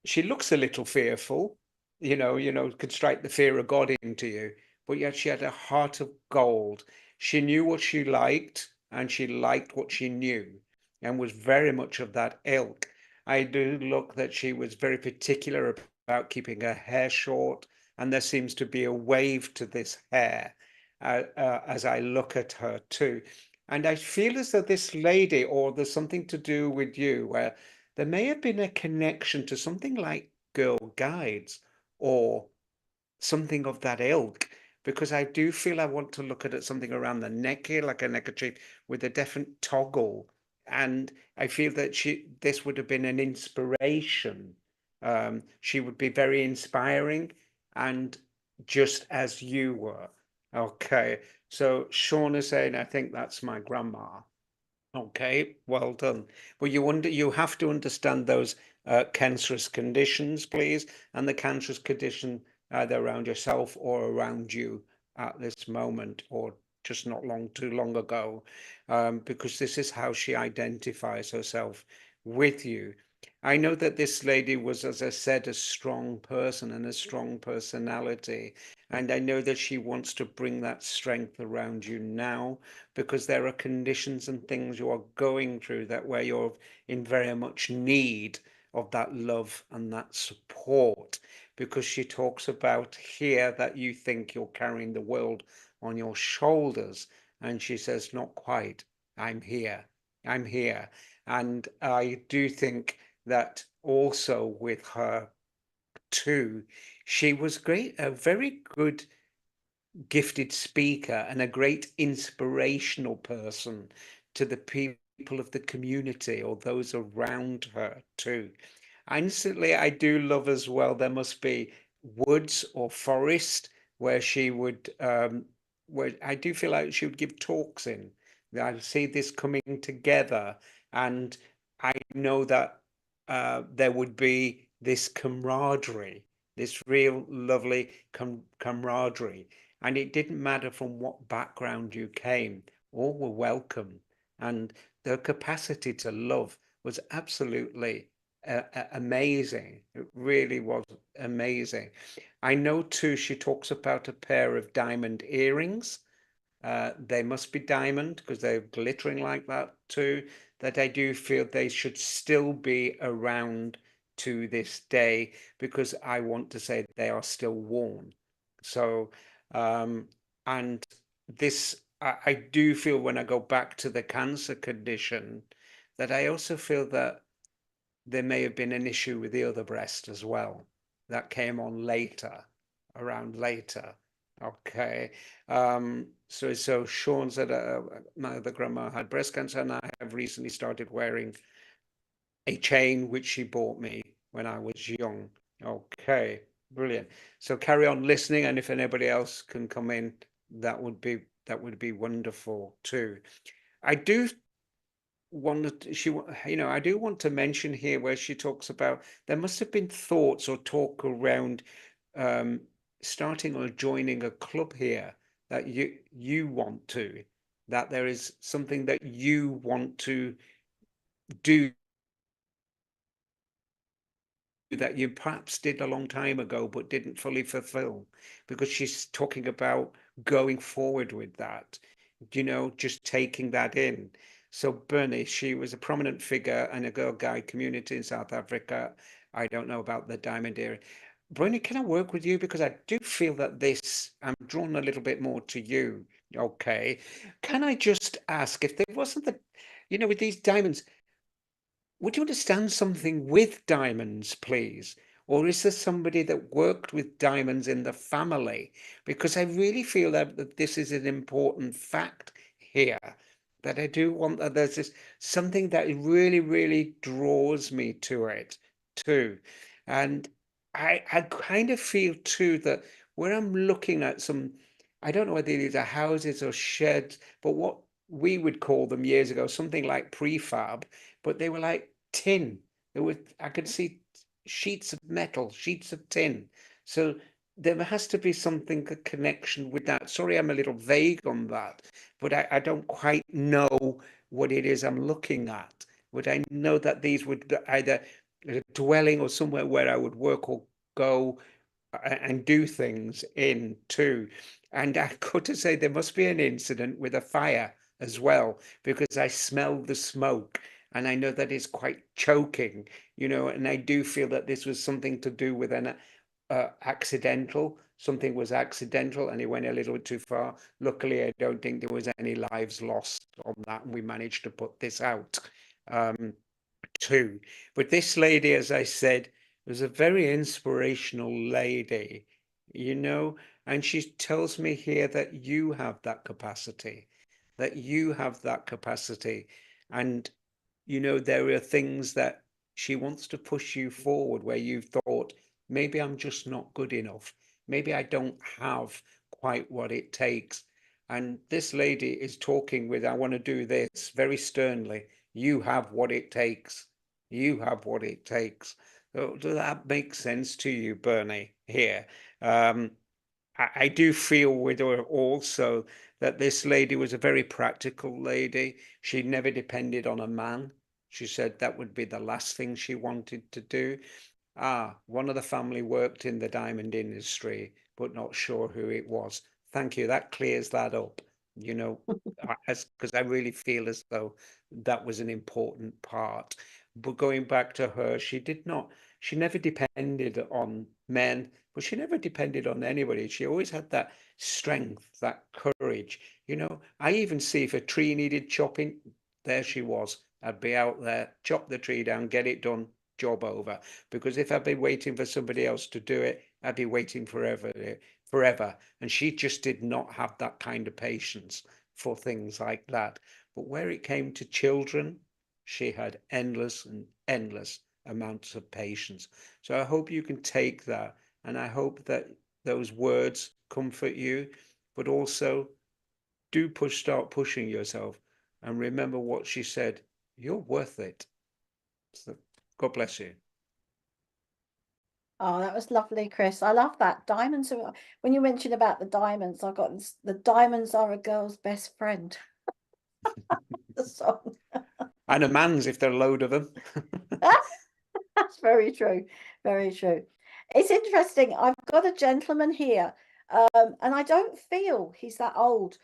she looks a little fearful, could strike the fear of God into you, but yet she had a heart of gold. She knew what she liked and she liked what she knew and was very much of that ilk. I do look that she was very particular about keeping her hair short, and there seems to be a wave to this hair as I look at her too. And I feel as though this lady, or there's something to do with you, where there may have been a connection to something like Girl Guides or something of that ilk, because I do feel I want to look at it, something around the neck here, like a neckerchief with a different toggle. And I feel that this would have been an inspiration. She would be very inspiring, and just as you were. Okay, so Sean is saying, I think that's my grandma. Okay, well done. But you have to understand those cancerous conditions, please, and the cancerous condition either around yourself or around you at this moment, or just not too long ago, because this is how she identifies herself with you. I know that this lady was, as I said, a strong person and a strong personality, and I know that she wants to bring that strength around you now, because there are conditions and things you are going through that where you're in very much need of that love and that support. because she talks about here that you think you're carrying the world on your shoulders. And she says, not quite. I'm here. I'm here. And I do think that also with her too, she was great, a very good gifted speaker and a great inspirational person to the people of the community or those around her too. Instantly, I do love as well, there must be woods or forest where she would, where I do feel like she would give talks in. I see this coming together, and I know that there would be this camaraderie, this real lovely camaraderie. And it didn't matter from what background you came, all were welcome. And their capacity to love was absolutely amazing. It really was amazing. I know too, she talks about a pair of diamond earrings. They must be diamond because they're glittering like that too, that I do feel they should still be around to this day because I want to say they are still worn. So, and this, I do feel when I go back to the cancer condition, that I also feel that there may have been an issue with the other breast as well. That came on later, around later. Okay. So Sean said, my other grandma had breast cancer, and I have recently started wearing a chain which she bought me when I was young. Okay, brilliant. So carry on listening, and if anybody else can come in, that would be wonderful too. I do I do want to mention here where she talks about there must have been thoughts or talk around um, starting or joining a club here that you want to, that there is something that you want to do that you perhaps did a long time ago but didn't fully fulfill, because she's talking about going forward with that, just taking that in. So Bernie, she was a prominent figure in a Girl Guide community in South Africa. I don't know about the diamond area. Bernie, can I work with you? Because I do feel that I'm drawn a little bit more to you. Okay. Can I just ask if there wasn't with these diamonds, would you understand something with diamonds, please? Or is there somebody that worked with diamonds in the family? Because I really feel that this is an important fact here. That I do want that there's something that really, really draws me to it too. And I kind of feel too that where I'm looking at I don't know whether these are houses or sheds, but what we would call them years ago, something like prefab, but they were like tin. I could see sheets of metal, sheets of tin. So there has to be a connection with that. Sorry, I'm a little vague on that, but I don't quite know what it is I'm looking at. But I know that these would either a dwelling or somewhere where I would work or go and do things in too. And I got to say, there must be an incident with a fire as well, because I smell the smoke and I know that it's quite choking, and I do feel that this was something to do with an accidental. Something was accidental and it went a little too far. Luckily, I don't think there was any lives lost on that, and we managed to put this out too. But this lady, as I said, was a very inspirational lady, and she tells me here that you have that capacity, And, there are things that she wants to push you forward where you've thought, maybe I'm just not good enough. Maybe I don't have quite what it takes. And this lady is talking with, I want to do this very sternly. You have what it takes. You have what it takes. So does that make sense to you, Bernie, here? I do feel with her also that this lady was a very practical lady. She never depended on a man. She said that would be the last thing she wanted to do. One of the family worked in the diamond industry, but not sure who it was. Thank you. That clears that up, because I really feel as though that was an important part. But going back to her, she did not She never depended on men, but she never depended on anybody. She always had that strength, that courage. You know, I even see if a tree needed chopping, there she was. I'd be out there, chop the tree down, get it done, job over. Because if I'd been waiting for somebody else to do it, I'd be waiting forever. And she just did not have that kind of patience for things like that. But where it came to children, she had endless and endless amounts of patience. So I hope you can take that, and I hope that those words comfort you, but also start pushing yourself, and remember what she said. You're worth it. So God bless you. Oh, that was lovely, Chris. I love that. Diamonds are, when you mentioned about the diamonds, I got this, the diamonds are a girl's best friend. The song. And a man's if there are a load of them. That's very true. Very true. It's interesting. I've got a gentleman here, and I don't feel he's that old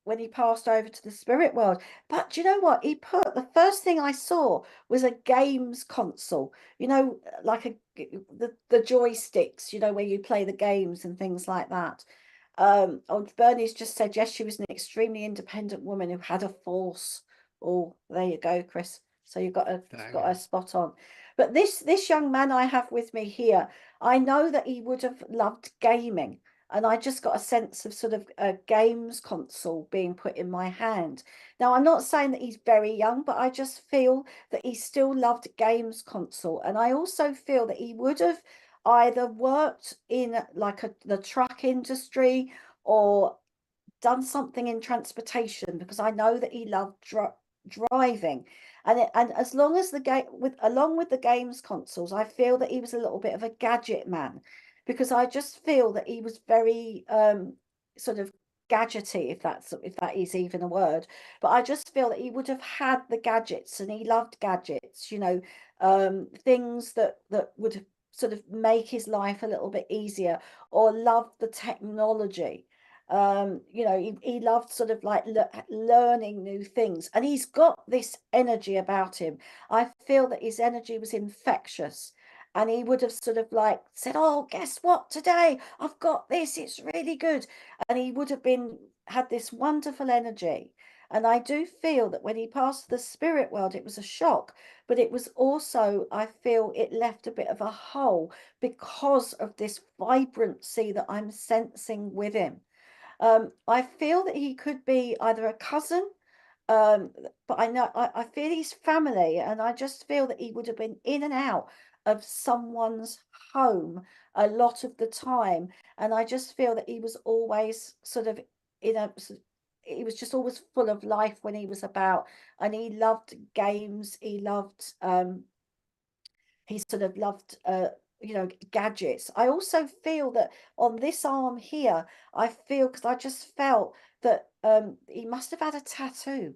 when he passed over to the spirit world. But do you know what? He put, the first thing I saw was a games console, you know, like the joysticks, you know, where you play the games and things like that. Bernie's just said, yes, she was an extremely independent woman who had a force. Oh, there you go, Chris. So you've got a spot on. But this young man I have with me here, I know that he would have loved gaming, and I just got a sense of sort of a games console being put in my hand. Now, I'm not saying that he's very young, but I just feel that he still loved games console, and I also feel that he would have either worked in like the truck industry or done something in transportation, because I know that he loved driving, and as long as along with the games consoles, I feel that he was a little bit of a gadget man, because I just feel that he was very sort of gadgety, if that is even a word. But I just feel that he would have had the gadgets, and he loved gadgets, you know, things that would sort of make his life a little bit easier, or love the technology. You know, he loved sort of like learning new things, and he's got this energy about him. I feel that his energy was infectious, and he would have sort of like said, oh, guess what, today I've got this, it's really good. And he would have had this wonderful energy. And I do feel that when he passed the spirit world, it was a shock, but it was also, I feel it left a bit of a hole because of this vibrancy that I'm sensing with him. I feel that he could be either a cousin, but I feel he's family, and I just feel that he would have been in and out of someone's home a lot of the time, and I just feel that he was always sort of in a he was just always full of life when he was about, and he loved games. He sort of loved you know, gadgets. I also feel that on this arm here, I feel, because I just felt that he must have had a tattoo,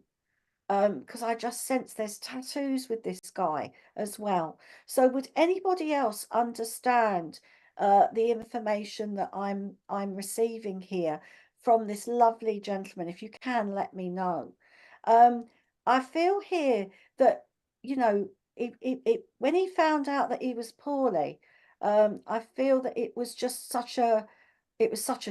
because I just sense there's tattoos with this guy as well. So would anybody else understand the information that I'm receiving here from this lovely gentleman? If you can, let me know. I feel here that, you know, when he found out that he was poorly, I feel that it was just such a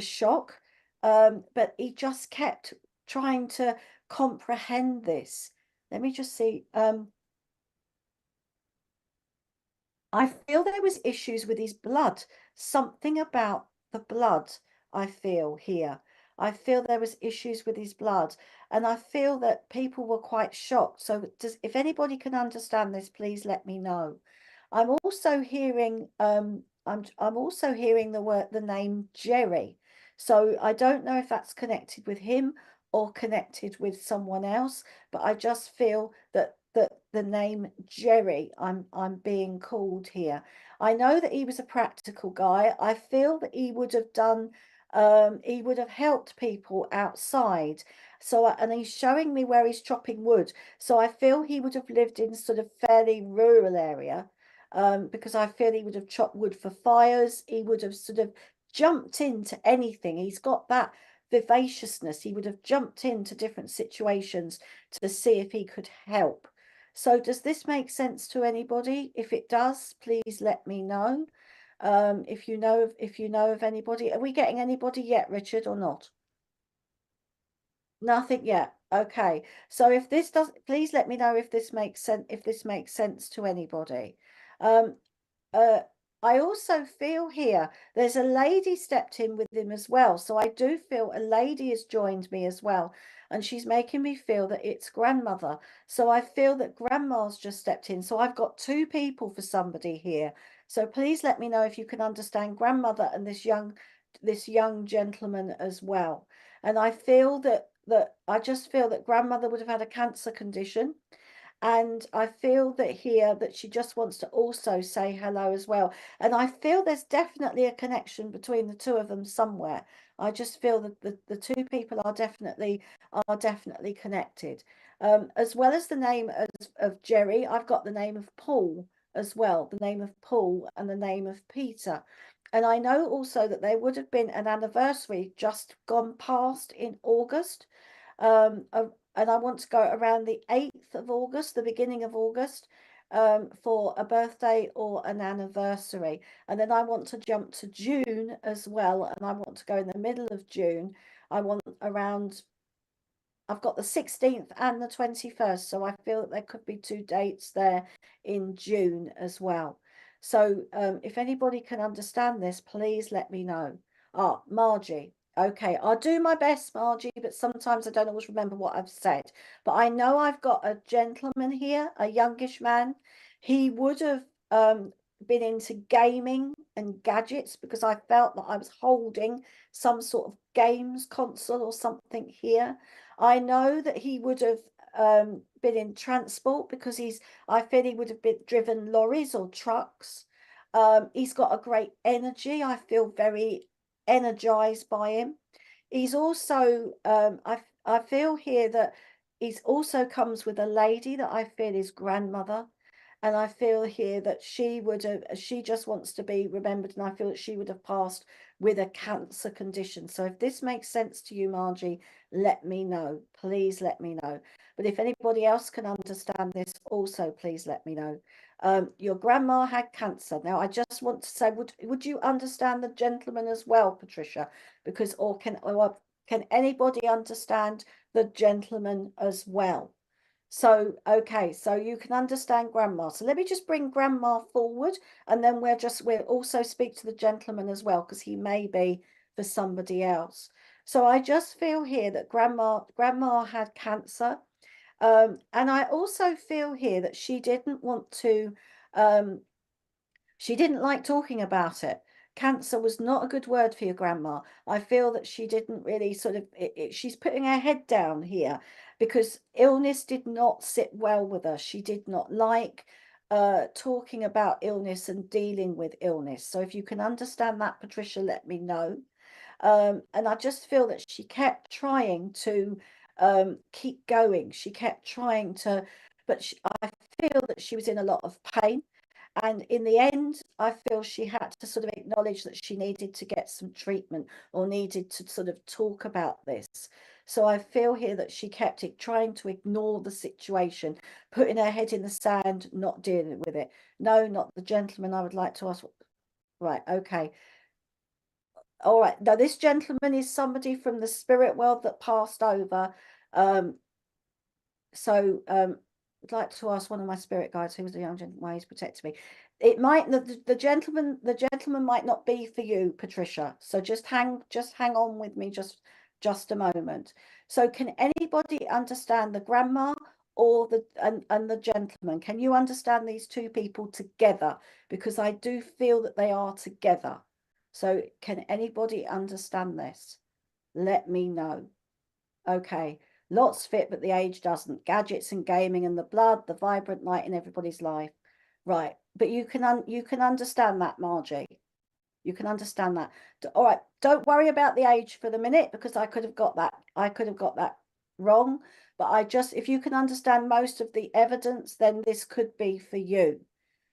shock, but he just kept trying to comprehend this. Let me just see. I feel there was issues with his blood. Something about the blood, I feel here. I feel there was issues with his blood, and I feel that people were quite shocked. So if anybody can understand this, please let me know. I'm also hearing I'm also hearing the name Jerry. So I don't know if that's connected with him or connected with someone else, but I just feel that the name Jerry, I'm being called here. I know that he was a practical guy. I feel that he would have done he would have helped people outside. So and he's showing me where he's chopping wood. So I feel he would have lived in sort of fairly rural area, because I feel he would have chopped wood for fires. He would have sort of jumped into anything. He's got that vivaciousness. He would have jumped into different situations to see if he could help. So does this make sense to anybody? If it does, please let me know. If you know of anybody. Are we getting anybody yet, Richard, or not? Nothing yet. Okay. So if this does, please let me know if this makes sense to anybody. Um, I also feel here there's a lady stepped in with him as well. So I do feel a lady has joined me as well. And she's making me feel that it's grandmother. So I feel that grandma's just stepped in. So I've got two people for somebody here. So please let me know if you can understand grandmother and this young gentleman as well. And I feel that I just feel that grandmother would have had a cancer condition. And I feel that here that she just wants to also say hello as well. And I feel there's definitely a connection between the two of them somewhere. I just feel that the two people are definitely connected. As well as the name of Jerry, I've got the name of Paul as well, the name of Paul and the name of Peter. And I know also that there would have been an anniversary just gone past in August. And I want to go around the 8th of August, the beginning of August, for a birthday or an anniversary. And then I want to jump to June as well. And I want to go in the middle of June. I want around, I've got the 16th and the 21st. So I feel that there could be 2 dates there in June as well. So if anybody can understand this, please let me know. Ah, Margie. Okay, I'll do my best, Margie, but sometimes I don't always remember what I've said. But I know I've got a gentleman here, a youngish man. He would have been into gaming and gadgets because I felt that I was holding some sort of games console or something here. I know that he would have been in transport because I feel he would have been driven lorries or trucks. He's got a great energy. I feel very energized by him. He's also I feel here that he's also comes with a lady that I feel is grandmother, and I feel here that she just wants to be remembered, and I feel that she would have passed with a cancer condition. So if this makes sense to you, Margie, let me know. Please let me know. But if anybody else can understand this also, please let me know. Your grandma had cancer. Now, I just want to say, would you understand the gentleman as well, Patricia? Because or can anybody understand the gentleman as well? So, okay, so you can understand grandma. So let me just bring grandma forward, and then we'll also speak to the gentleman as well, because he may be for somebody else. So I just feel here that grandma had cancer. And I also feel here that she didn't want to, she didn't like talking about it. Cancer was not a good word for your grandma. I feel that she didn't really sort of, she's putting her head down here because illness did not sit well with her. She did not like talking about illness and dealing with illness. So if you can understand that, Patricia, let me know. And I just feel that she kept trying to keep going. She kept trying to, but I feel that she was in a lot of pain. And in the end, I feel she had to sort of acknowledge that she needed to get some treatment or needed to sort of talk about this. So I feel here that she kept trying to ignore the situation, putting her head in the sand, not dealing with it. No, not the gentleman. I would like to ask. Right, okay. All right. Now, this gentleman is somebody from the spirit world that passed over. So I'd like to ask one of my spirit guides, who was a young gentleman, why he's protecting me. It might the gentleman might not be for you, Patricia. So just hang on with me just a moment. So can anybody understand the grandma or and the gentleman? Can you understand these two people together? Because I do feel that they are together. So can anybody understand this? Let me know. Okay. Lots fit, but the age doesn't. Gadgets and gaming and the blood, the vibrant light in everybody's life. Right. But you can understand that, Margie. You can understand that. All right. Don't worry about the age for the minute, because I could have got that. I could have got that wrong. But if you can understand most of the evidence, then this could be for you.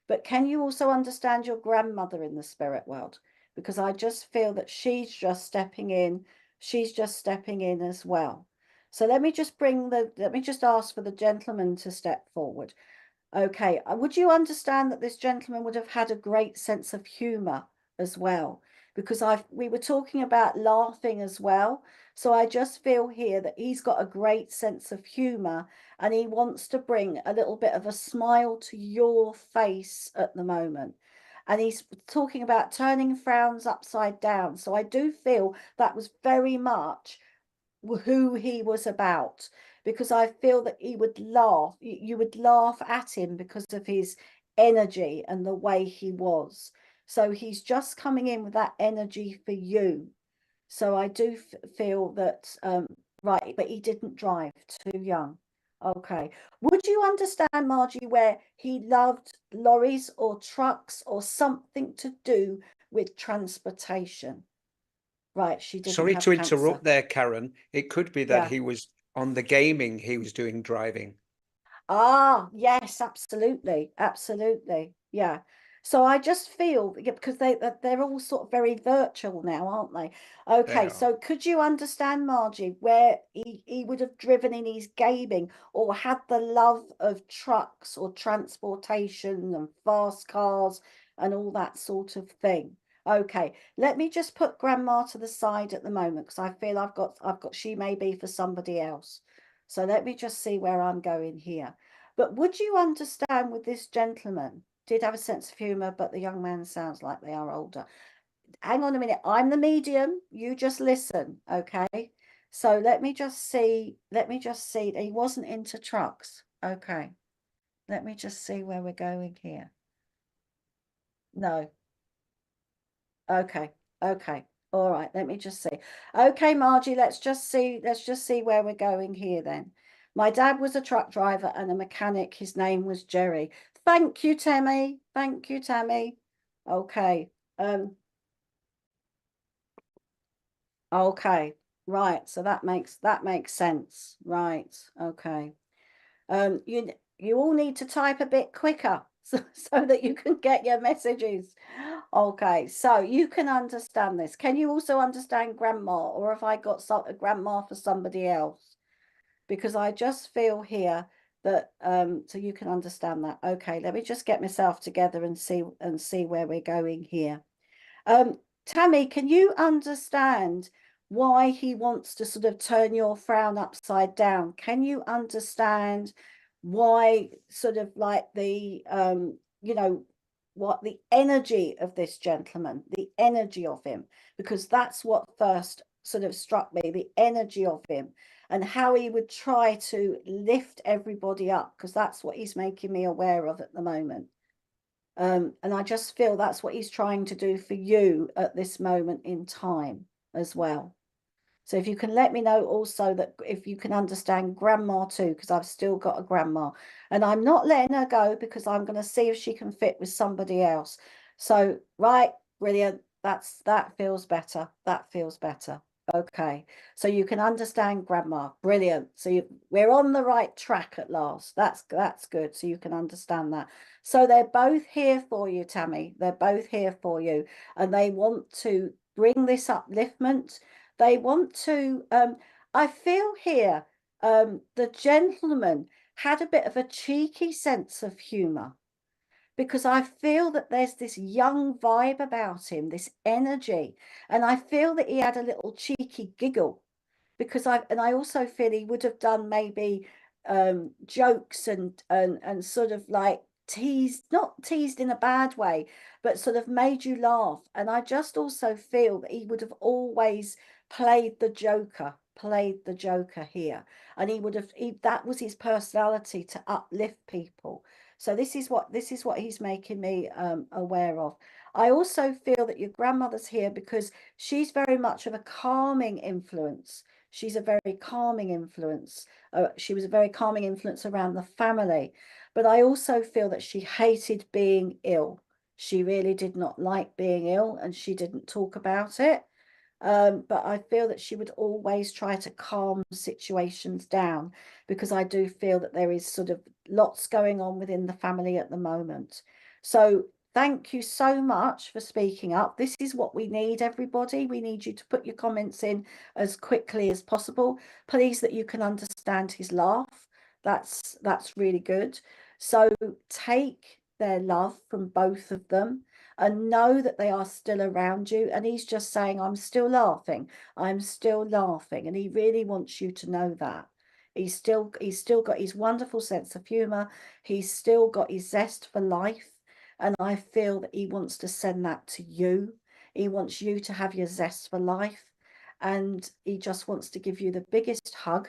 But can you also understand your grandmother in the spirit world? Because I just feel that she's just stepping in. She's just stepping in as well. So let me just ask for the gentleman to step forward. Okay, would you understand that this gentleman would have had a great sense of humor as well? Because we were talking about laughing as well. So I just feel here that he's got a great sense of humor and he wants to bring a little bit of a smile to your face at the moment. And he's talking about turning frowns upside down. So I do feel that was very much who he was about, because I feel that he would laugh, you would laugh at him because of his energy and the way he was. So he's just coming in with that energy for you. So I do feel that, right, but he didn't drive, too young. Okay. Would you understand, Margie, where he loved lorries or trucks or something to do with transportation? Right, she didn't Sorry have to cancer. interrupt there, Karen. It could be that Yeah. he was on the gaming, he was doing driving. Ah, yes, absolutely. Absolutely. Yeah. So I just feel, because they're all sort of very virtual now, aren't they? They Okay, are. so could you understand, Margie, where he would have driven in his gaming or had the love of trucks or transportation and fast cars and all that sort of thing? Okay, let me just put Grandma to the side at the moment because I feel I've got she may be for somebody else. So let me just see where I'm going here. But would you understand with this gentleman, did have a sense of humour, but the young man sounds like they are older. Hang on a minute. I'm the medium. You just listen, okay? So let me just see. He wasn't into trucks. Okay. Let me just see where we're going here. No. Okay. Okay. All right. Let me just see. Okay, Margie, let's just see where we're going here then. My dad was a truck driver and a mechanic. His name was Jerry. Thank you, Tammy. Thank you, Tammy. Okay. Okay. Right. So that makes sense. Right. Okay. You all need to type a bit quicker so that you can get your messages. Okay, so you can understand this. Can you also understand grandma, or have I got a grandma for somebody else? Because I just feel here that so you can understand that. Okay, let me just get myself together and see where we're going here. Tammy, can you understand why he wants to sort of turn your frown upside down? Can you understand why sort of like the you know, what the energy of this gentleman, the energy of him, because that's what first sort of struck me, the energy of him and how he would try to lift everybody up, because that's what he's making me aware of at the moment. And I just feel that's what he's trying to do for you at this moment in time as well. So if you can let me know also that if you can understand grandma too, because I've still got a grandma and I'm not letting her go because I'm going to see if she can fit with somebody else. So, right, brilliant. That feels better. That feels better. Okay, so you can understand grandma. Brilliant. So we're on the right track at last. That's good. So you can understand that. So they're both here for you, Tammy. They're both here for you, and they want to bring this upliftment. They want to. I feel here. The gentleman had a bit of a cheeky sense of humour, because I feel that there's this young vibe about him, this energy. And I feel that he had a little cheeky giggle, because I also feel he would have done maybe jokes and sort of like teased, not teased in a bad way, but sort of made you laugh. And I just also feel that he would have always played the Joker here. And he would have, that was his personality, to uplift people. So this is what he's making me aware of. I also feel that your grandmother's here because she's very much of a calming influence. She's a very calming influence. She was a very calming influence around the family. But I also feel that she hated being ill. She really did not like being ill, and she didn't talk about it. But I feel that she would always try to calm situations down, because I do feel that there is sort of lots going on within the family at the moment. So thank you so much for speaking up. This is what we need, everybody. We need you to put your comments in as quickly as possible. Please, that you can understand his laugh. That's really good. So take their love from both of them and know that they are still around you. And he's just saying, I'm still laughing. I'm still laughing. And he really wants you to know that. He's still got his wonderful sense of humor. He's still got his zest for life. And I feel that he wants to send that to you. He wants you to have your zest for life. And he just wants to give you the biggest hug.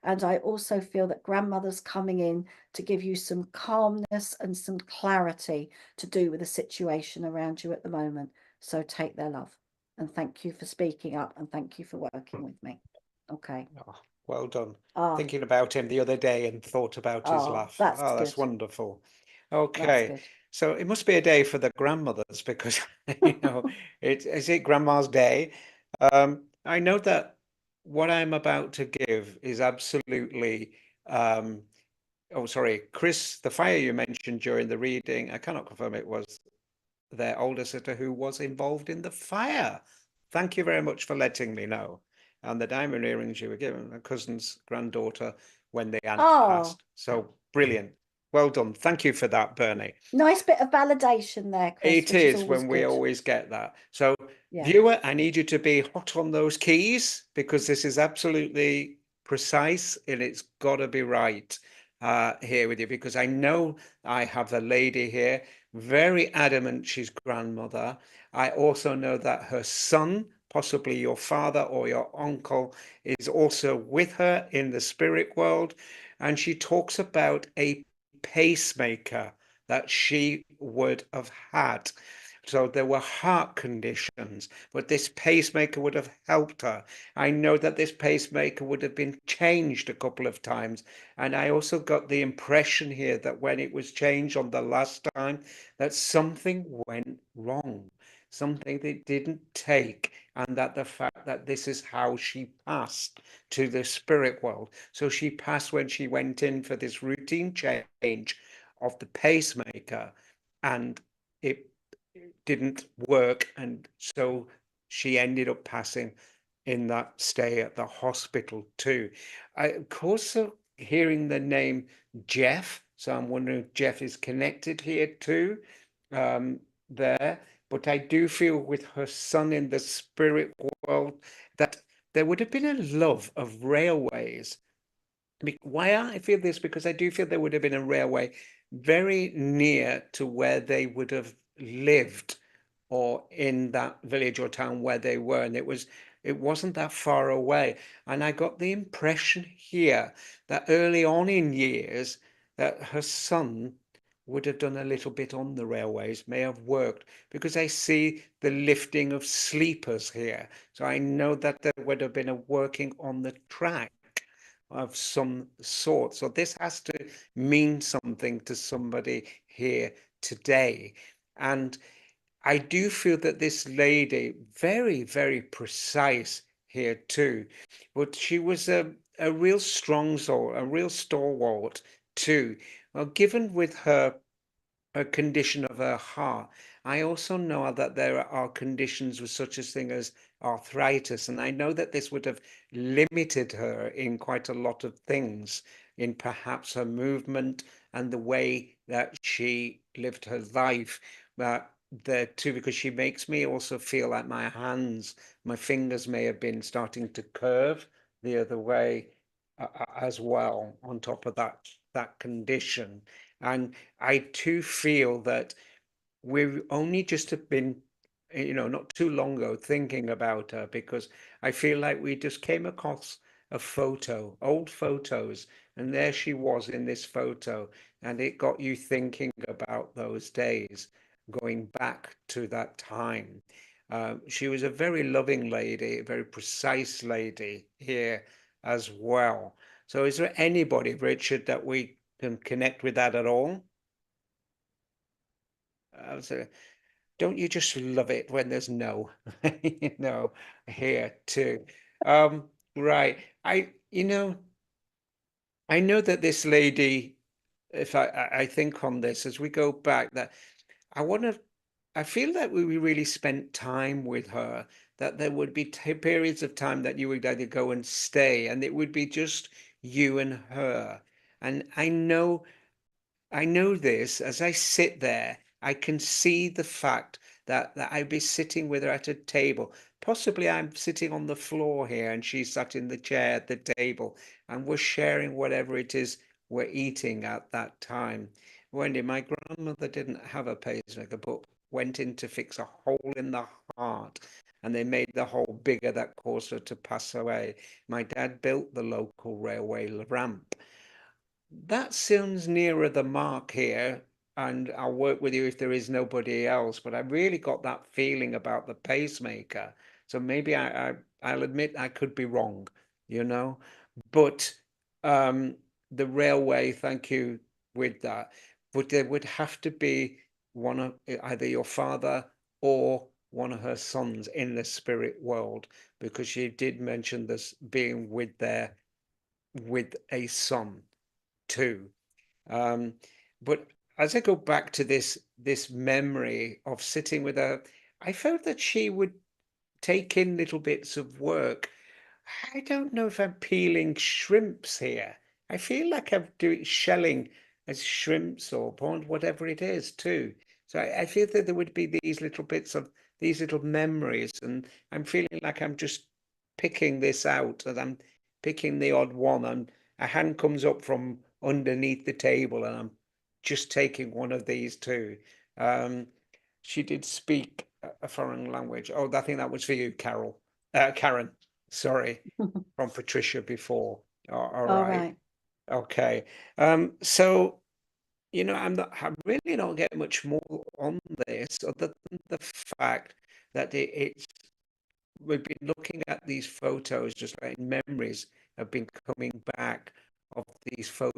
And I also feel that grandmother's coming in to give you some calmness and some clarity to do with the situation around you at the moment. So take their love. And thank you for speaking up, and thank you for working with me. Okay. Oh, well done. Ah, Thinking about him the other day and thought about his laugh. that's Oh, that's good. wonderful. That's Okay. good. So it must be a day for the grandmothers because, you know, is it Grandma's Day? I know that what I'm about to give is absolutely, oh, sorry, Chris, the fire you mentioned during the reading, I cannot confirm it was their older sister who was involved in the fire. Thank you very much for letting me know. And the diamond earrings you were given, my cousin's granddaughter, when they aunt Oh, passed. So brilliant. Well done. Thank you for that, Bernie. nice bit of validation there, Chris, It which is is always when we good. always get that. So, Yeah. viewer, I need you to be hot on those keys because this is absolutely precise and it's got to be right here with you because I know I have a lady here, very adamant she's grandmother. I also know that her son, possibly your father or your uncle, is also with her in the spirit world. And she talks about a pacemaker that she would have had. So there were heart conditions, but this pacemaker would have helped her. I know that this pacemaker would have been changed a couple of times. And I also got the impression here that when it was changed on the last time, that something went wrong, something they didn't take, and that the fact that this is how she passed to the spirit world. So she passed when she went in for this routine change of the pacemaker, and it didn't work, and so she ended up passing in that stay at the hospital too. I of course hearing the name Jeff, so I'm wondering if Jeff is connected here too, there. But I do feel with her son in the spirit world that there would have been a love of railways. Why I feel this? Because I do feel there would have been a railway very near to where they would have lived or in that village or town where they were. And it wasn't that far away. And I got the impression here that early on in years that her son would have done a little bit on the railways, may have worked, because I see the lifting of sleepers here. So I know that there would have been a working on the track of some sort. So this has to mean something to somebody here today. And I do feel that this lady, very, very precise here too, but she was a real strong soul, a real stalwart too. Well, given with her a condition of her heart. I also know that there are conditions with such a thing as arthritis, and I know that this would have limited her in quite a lot of things, in perhaps her movement and the way that she lived her life. But there too, because she makes me also feel like my hands, my fingers may have been starting to curve the other way as well, on top of that condition. And I too feel that we've only just have been, not too long ago thinking about her because I feel like we just came across a photo, old photos, and there she was in this photo, and it got you thinking about those days, going back to that time. She was a very loving lady, a very precise lady here as well. So is there anybody, Richard, that we can connect with that at all? So don't you just love it when there's no, here too. Right. I know that this lady, if I think on this as we go back, that I feel that we really spent time with her, that there would be periods of time that you would either go and stay, and it would be just you and her. And I know this as I sit there, I can see the fact that I'd be sitting with her at a table. Possibly I'm sitting on the floor here and she's sat in the chair at the table, and we're sharing whatever it is we're eating at that time. Wendy, my grandmother didn't have a pacemaker, but went in to fix a hole in the heart, and they made the hole bigger that caused her to pass away. My dad built the local railway ramp. That sounds nearer the mark here, and I'll work with you if there is nobody else. But I really got that feeling about the pacemaker. So maybe I'll admit I could be wrong, you know. But um, the railway, thank you with that. But there would have to be one of either your father or one of her sons in the spirit world, because she did mention this being with a son too. Um, but as I go back to this memory of sitting with her, I felt that she would take in little bits of work. I don't know if I'm peeling shrimps here. I feel like I'm doing shelling as shrimps or pond, whatever it is too. So I feel that there would be these little bits of these little memories, and I'm feeling like I'm just picking this out, and I'm picking the odd one, and a hand comes up from underneath the table, and I'm just taking one of these too. Um, she did speak a foreign language. Oh, I think that was for you, Karen. Sorry, from Patricia before. All All right. right. Okay. So, I'm really not getting much more on this other than the fact that we've been looking at these photos, just like memories have been coming back of these photos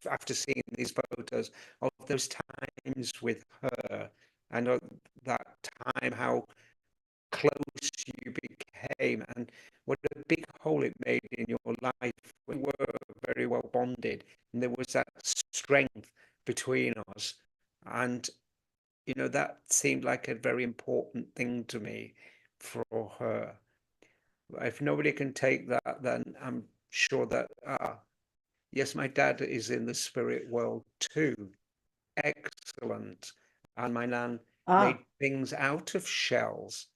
after seeing these photos of those times with her, and that time, how close you became, and what a big hole it made in your life. We were very well bonded, and there was that strength between us. And, that seemed like a very important thing to me for her. If nobody can take that, then I'm sure that, yes, my dad is in the spirit world too. Excellent. And my nan made Ah, things out of shells.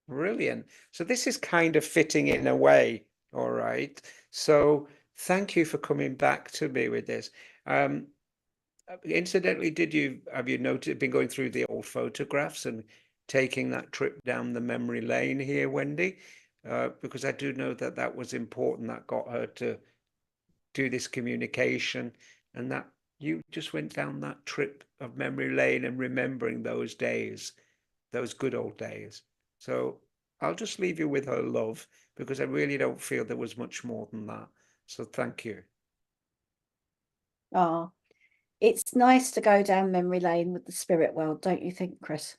Brilliant. So this is kind of fitting in a way. All right. So thank you for coming back to me with this. Um, Incidentally, have you noted, been going through the old photographs and taking that trip down the memory lane here, Wendy? Because I do know that that was important. That got her to do this communication, and that you just went down that trip of memory lane and remembering those days, those good old days. So I'll just leave you with her love, because I really don't feel there was much more than that. So thank you. ah. It's nice to go down memory lane with the spirit world, don't you think, Chris?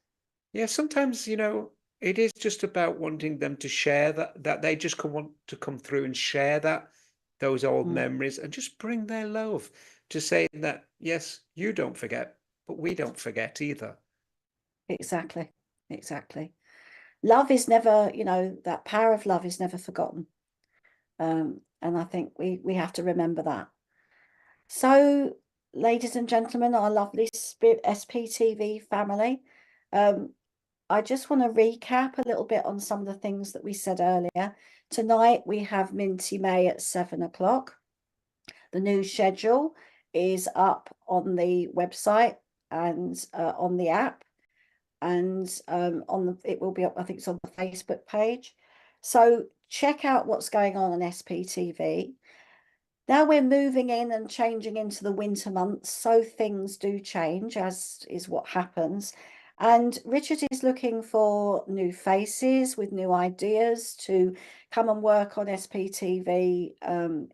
Yeah, sometimes, it is just about wanting them to share that they just want to come through and share those old Mm, memories, and just bring their love to say that, yes, you don't forget, but we don't forget either. exactly. Exactly. Love is never, that power of love is never forgotten. And I think we have to remember that. So, ladies and gentlemen, our lovely SPTV family, um, I just want to recap a little bit on some of the things that we said earlier. Tonight we have Minty May at 7 o'clock. The new schedule is up on the website and on the app, and it will be up, I think it's on the Facebook page. So check out what's going on SPTV. Now we're moving in and changing into the winter months, so things do change, as is what happens. And Richard is looking for new faces with new ideas to come and work on SPTV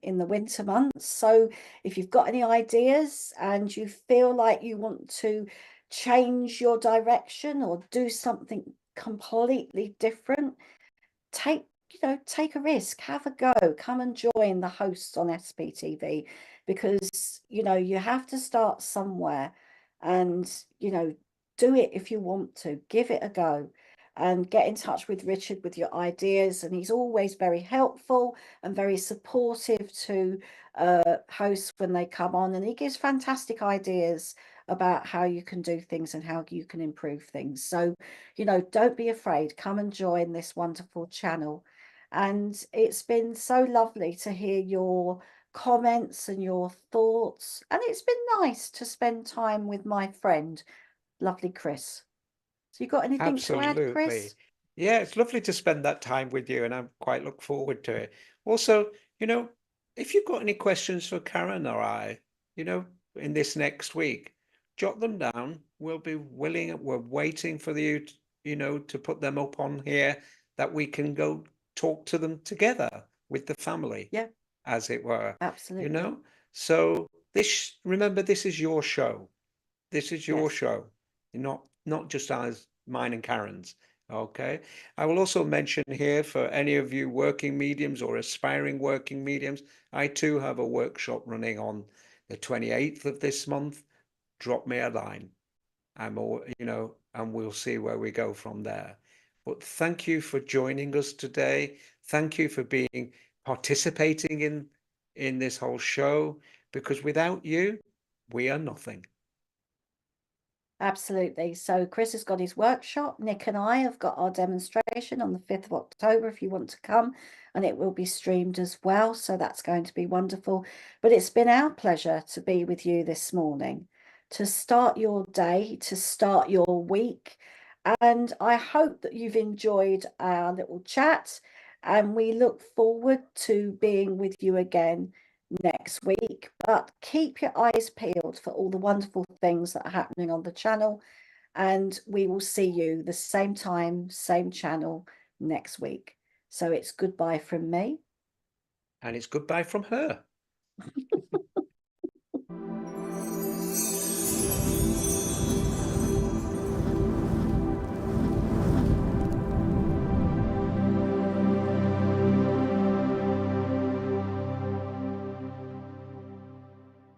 in the winter months. So if you've got any ideas and you feel like you want to change your direction or do something completely different, take take a risk, have a go, come and join the hosts on SPTV, because you have to start somewhere, and do it if you want to. Give it a go and get in touch with Richard with your ideas. And he's always very helpful and very supportive to hosts when they come on. And he gives fantastic ideas about how you can do things and how you can improve things. So, you know, don't be afraid. Come and join this wonderful channel. And it's been so lovely to hear your comments and your thoughts. And it's been nice to spend time with my friend, lovely Chris. So you got anything to add, Absolutely. Chris? Yeah, it's lovely to spend that time with you, and I'm quite look forward to it. Also, you know, if you've got any questions for Karen or I, you know, in this next week, jot them down. We'll be willing, we're waiting for you, you know, to put them up on here that we can go talk to them together with the family, Yeah, as it were, you absolutely. know. So this, remember, this is your show. This is your Yes. show, not just ours, mine and Karen's. Okay. I will also mention here for any of you working mediums or aspiring working mediums, I too have a workshop running on the 28th of this month. Drop me a line. I'm all, you know, and we'll see where we go from there. But thank you for joining us today. Thank you for being participating in this whole show, because without you, we are nothing. Absolutely. So Chris has got his workshop. Nick and I have got our demonstration on the 5th of October if you want to come, and it will be streamed as well. So that's going to be wonderful. But it's been our pleasure to be with you this morning, to start your day, to start your week. And I hope that you've enjoyed our little chat, and we look forward to being with you again next week. But keep your eyes peeled for all the wonderful things that are happening on the channel, and we will see you the same time, same channel next week. So it's goodbye from me. And it's goodbye from her.